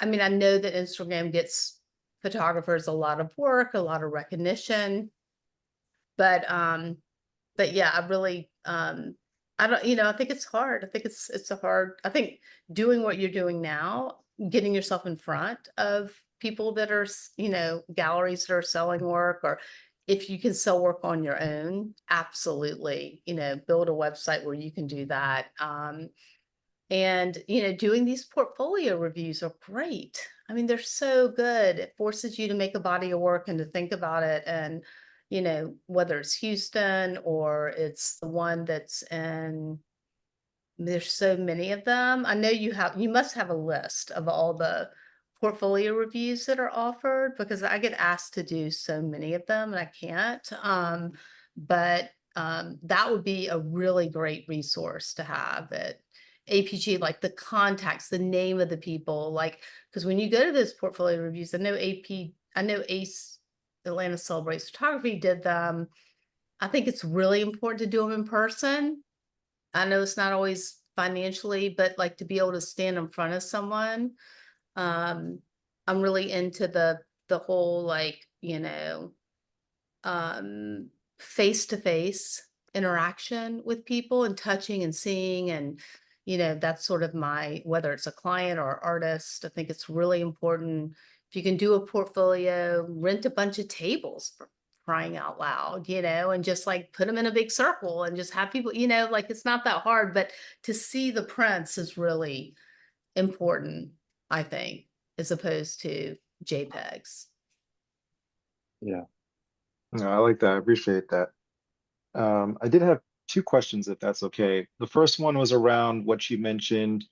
I mean, I know that Instagram gets photographers a lot of work, a lot of recognition, but yeah, I really, I don't, I think it's hard. I think I think doing what you're doing now, getting yourself in front of people that are, galleries that are selling work, or if you can sell work on your own, absolutely, build a website where you can do that. And, doing these portfolio reviews are great. I mean, they're so good. It forces you to make a body of work and to think about it. And, whether it's Houston or it's the one that's in, there's so many of them. I know you must have a list of all the portfolio reviews that are offered, because I get asked to do so many of them and I can't. But that would be a really great resource to have at APG, like the contacts, the name of the people, like, because when you go to those portfolio reviews, I know ACE, Atlanta Celebrates Photography, did them. I think it's really important to do them in person. I know it's not always financially, but like to be able to stand in front of someone. I'm really into the whole, like, face-to-face interaction with people and touching and seeing, and that's sort of whether it's a client or artist, I think it's really important. If you can do a portfolio, rent a bunch of tables, for crying out loud, and just like put them in a big circle and just have people, like, it's not that hard, but to see the prints is really important, I think, as opposed to JPEGs. Yeah. No, I like that. I appreciate that. I did have two questions, if that's okay. The first one was around what you mentioned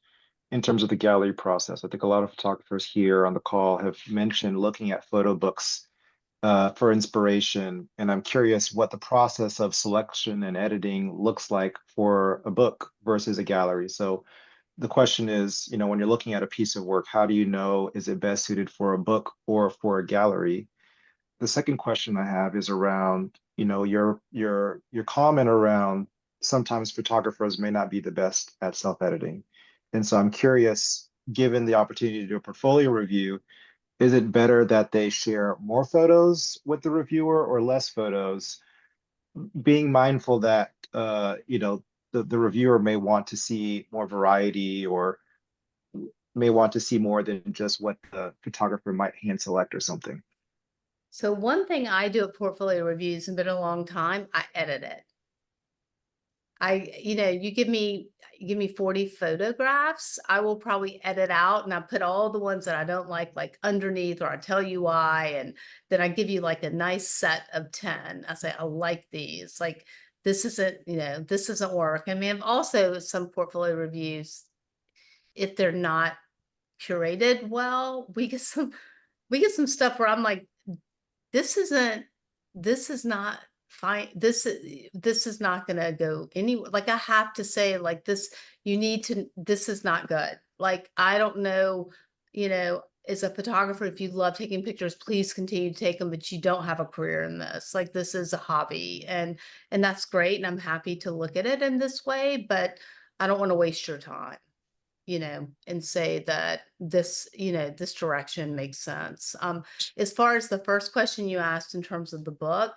in terms of the gallery process. I think a lot of photographers here on the call have mentioned looking at photo books for inspiration. And I'm curious what the process of selection and editing looks like for a book versus a gallery. So the question is, when you're looking at a piece of work, how do you know, is it best suited for a book or for a gallery? The second question I have is around, your comment around sometimes photographers may not be the best at self-editing. And so I'm curious, given the opportunity to do a portfolio review, is it better that they share more photos with the reviewer or less photos, being mindful that the reviewer may want to see more variety, or may want to see more than just what the photographer might hand select or something? So one thing I do at portfolio reviews, and been a long time, I edit it. You give me 40 photographs, I will probably edit out, and I put all the ones that I don't like underneath, or I tell you why, and then I give you like a nice set of 10. I say, I like these. Like, this doesn't work. I mean, I've also some portfolio reviews, if they're not curated well, we get some stuff where I'm like, this is not fine. This is not going to go anywhere. Like, I have to say, like, this is not good. Like, I don't know, as a photographer, if you love taking pictures, please continue to take them, but you don't have a career in this. Like, this is a hobby, and that's great. And I'm happy to look at it in this way, but I don't want to waste your time, and say that this direction makes sense. As far as the first question you asked in terms of the book,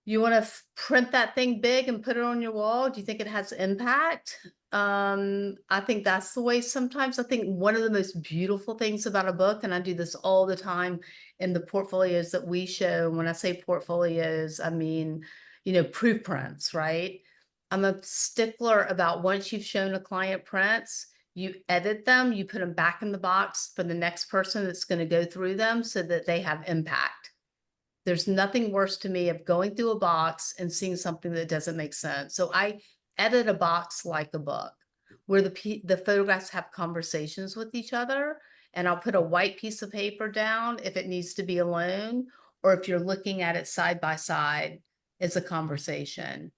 you want to print that thing big and put it on your wall? Do you think it has impact? I think that's the way sometimes. I think one of the most beautiful things about a book, and I do this all the time in the portfolios that we show. When I say portfolios, I mean, proof prints, right? I'm a stickler about, once you've shown a client prints, you edit them, you put them back in the box for the next person that's going to go through them, so that they have impact. There's nothing worse to me of going through a box and seeing something that doesn't make sense. So I edit a box like a book, where the photographs have conversations with each other, and I'll put a white piece of paper down if it needs to be alone, or if you're looking at it side by side, it's a conversation.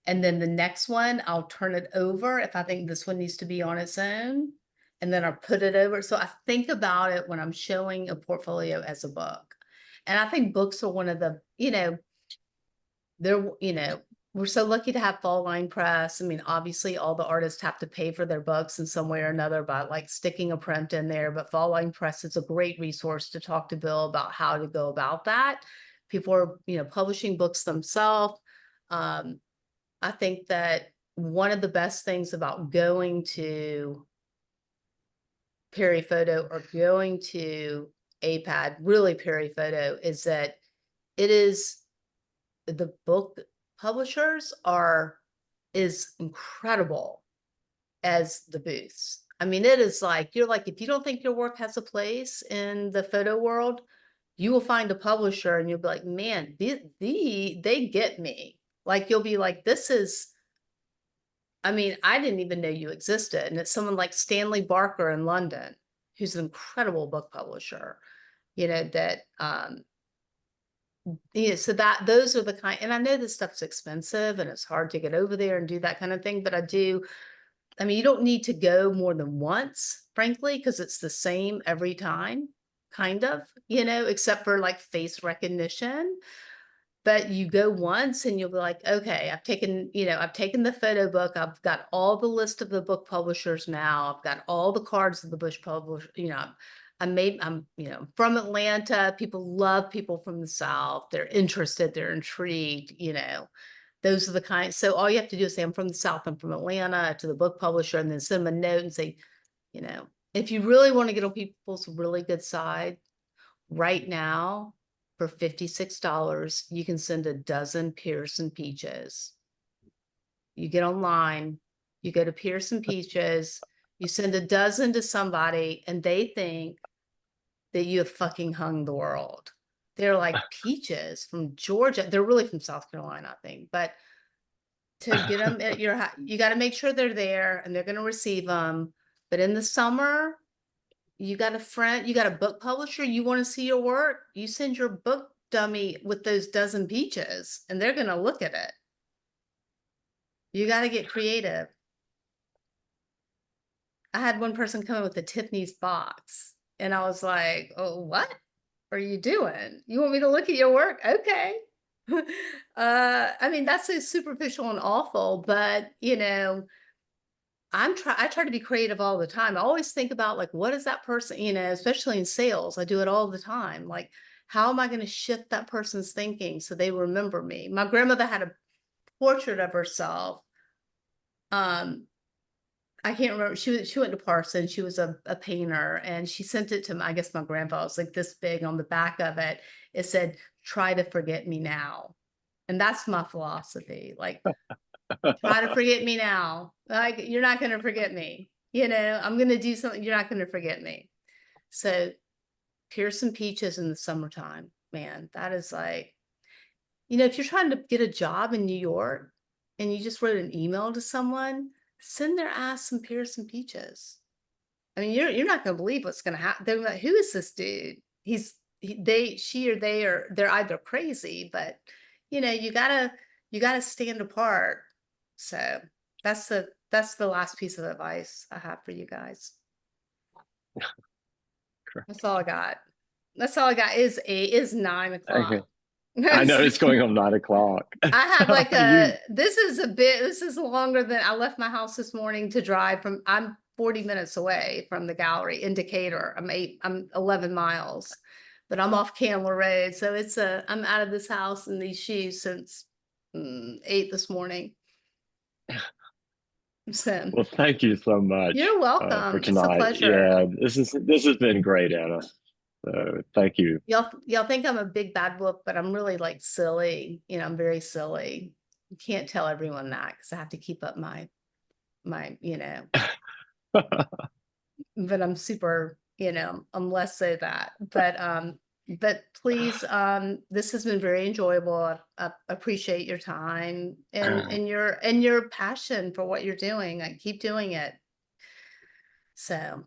And then the next one, I'll turn it over if I think this one needs to be on its own. and then I put it over. So I think about it when I'm showing a portfolio as a book. And I think books are one of the, we're so lucky to have Fall Line Press. I mean, obviously all the artists have to pay for their books in some way or another by like sticking a print in there, but Fall Line Press is a great resource to talk to Bill about how to go about that. People are, publishing books themselves. I think that one of the best things about going to Perry Photo or going to APAD, really Perry Photo, is that it is the book publishers is incredible as the booths. I mean, it is like, you're like, if you don't think your work has a place in the photo world, you will find a publisher and you'll be like, man, they get me. Like, you'll be like, I mean, I didn't even know you existed. And it's someone like Stanley Barker in London, who's an incredible book publisher, that, so those are the kind, and I know this stuff's expensive and it's hard to get over there and do that kind of thing, but I mean, you don't need to go more than once, frankly, because it's the same every time, kind of, except for like face recognition. But you go once and you'll be like, okay, I've taken the photo book. I've got all the list of the book publishers now. I've got all the cards of the Bush publisher, I'm from Atlanta. People love people from the South. They're interested, they're intrigued, those are the kinds. So all you have to do is say, I'm from the South, I'm from Atlanta, to the book publisher, and then send them a note and say, if you really want to get on people's really good side right now, for $56, you can send a dozen Pearson Peaches. You get online, you go to Pearson Peaches, you send a dozen to somebody, and they think that you have fucking hung the world. They're like, peaches from Georgia. They're really from South Carolina, I think. But to get them at your house, you got to make sure they're there and they're going to receive them. But in the summer, you got a friend, you got a book publisher, you want to see your work, you send your book dummy with those dozen peaches and they're going to look at it. You got to get creative. I had one person come in with a Tiffany's box and I was like, oh, what are you doing? You want me to look at your work? Okay. I mean, that's so superficial and awful, but I try to be creative all the time. I always think about like, what is that person, especially in sales, I do it all the time. Like, how am I going to shift that person's thinking so they remember me? My grandmother had a portrait of herself. I can't remember. She went to Parsons. She was a painter, and she sent it to I guess my grandpa. It was like this big. On the back of it, it said, "Try to forget me now," and that's my philosophy. Like, try to forget me now. Like, you're not going to forget me. I'm going to do something. You're not going to forget me. So, Pearson Peaches in the summertime, man, that is like, if you're trying to get a job in New York and you just wrote an email to someone, send their ass some Pearson Peaches. I mean, you're not going to believe what's going to happen. They're like, who is this dude? They're either crazy, but you gotta stand apart. So that's the last piece of advice I have for you guys. That's all I got. That's all I got. Is 9 o'clock. Okay. I know it's going on 9 o'clock. I have like this is longer than I left my house this morning to drive I'm 40 minutes away from the gallery in Decatur. I'm 11 miles, but I'm off Candler Road. So I'm out of this house in these shoes since 8 this morning. So, well, thank you so much. You're welcome. For tonight. It's a pleasure. Yeah, this has been great, Anna. So thank you. Y'all think I'm a big bad book, but I'm really like silly. I'm very silly. You can't tell everyone that because I have to keep up my but I'm super, I'm less so that. But please, this has been very enjoyable. I appreciate your time and your passion for what you're doing. I keep doing it. So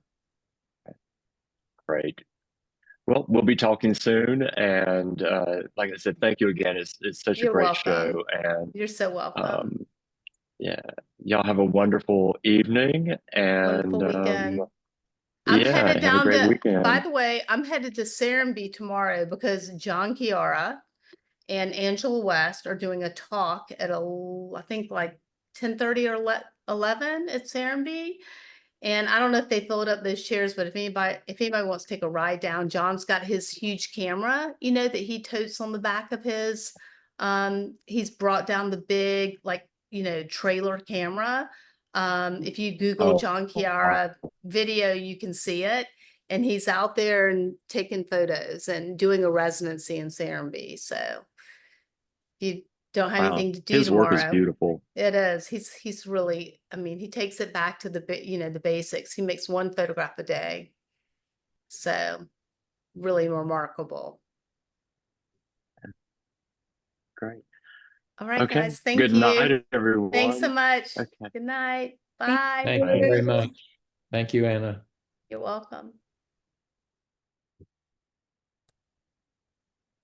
great. Well, we'll be talking soon, and like I said, thank you again. It's such a great show, and you're so welcome. Yeah, y'all have a wonderful evening and wonderful weekend. I'm Yeah, headed have a down great to, weekend. by the way, I'm headed to Serenbe tomorrow because John Chiara and Angela West are doing a talk at I think like 10:30 or 11 at Serenbe. And I don't know if they filled up those chairs, but if anybody wants to take a ride down, John's got his huge camera, you know, that he totes on the back of his. He's brought down the big, like, you know, trailer camera. If you Google Oh, John wow. Chiara video, you can see it. And he's out there and taking photos and doing a residency in Serenbe. So if you don't have Wow. anything to do His work is tomorrow, beautiful. it is. He's really, I mean, he takes it back to you know, the basics. He makes one photograph a day. So really remarkable. Great. All right, Okay. guys. Thank Good you. night, everyone. Thanks so much. Okay. Good night. Thank Bye. Thank you very much. Thank you, Anna. You're welcome.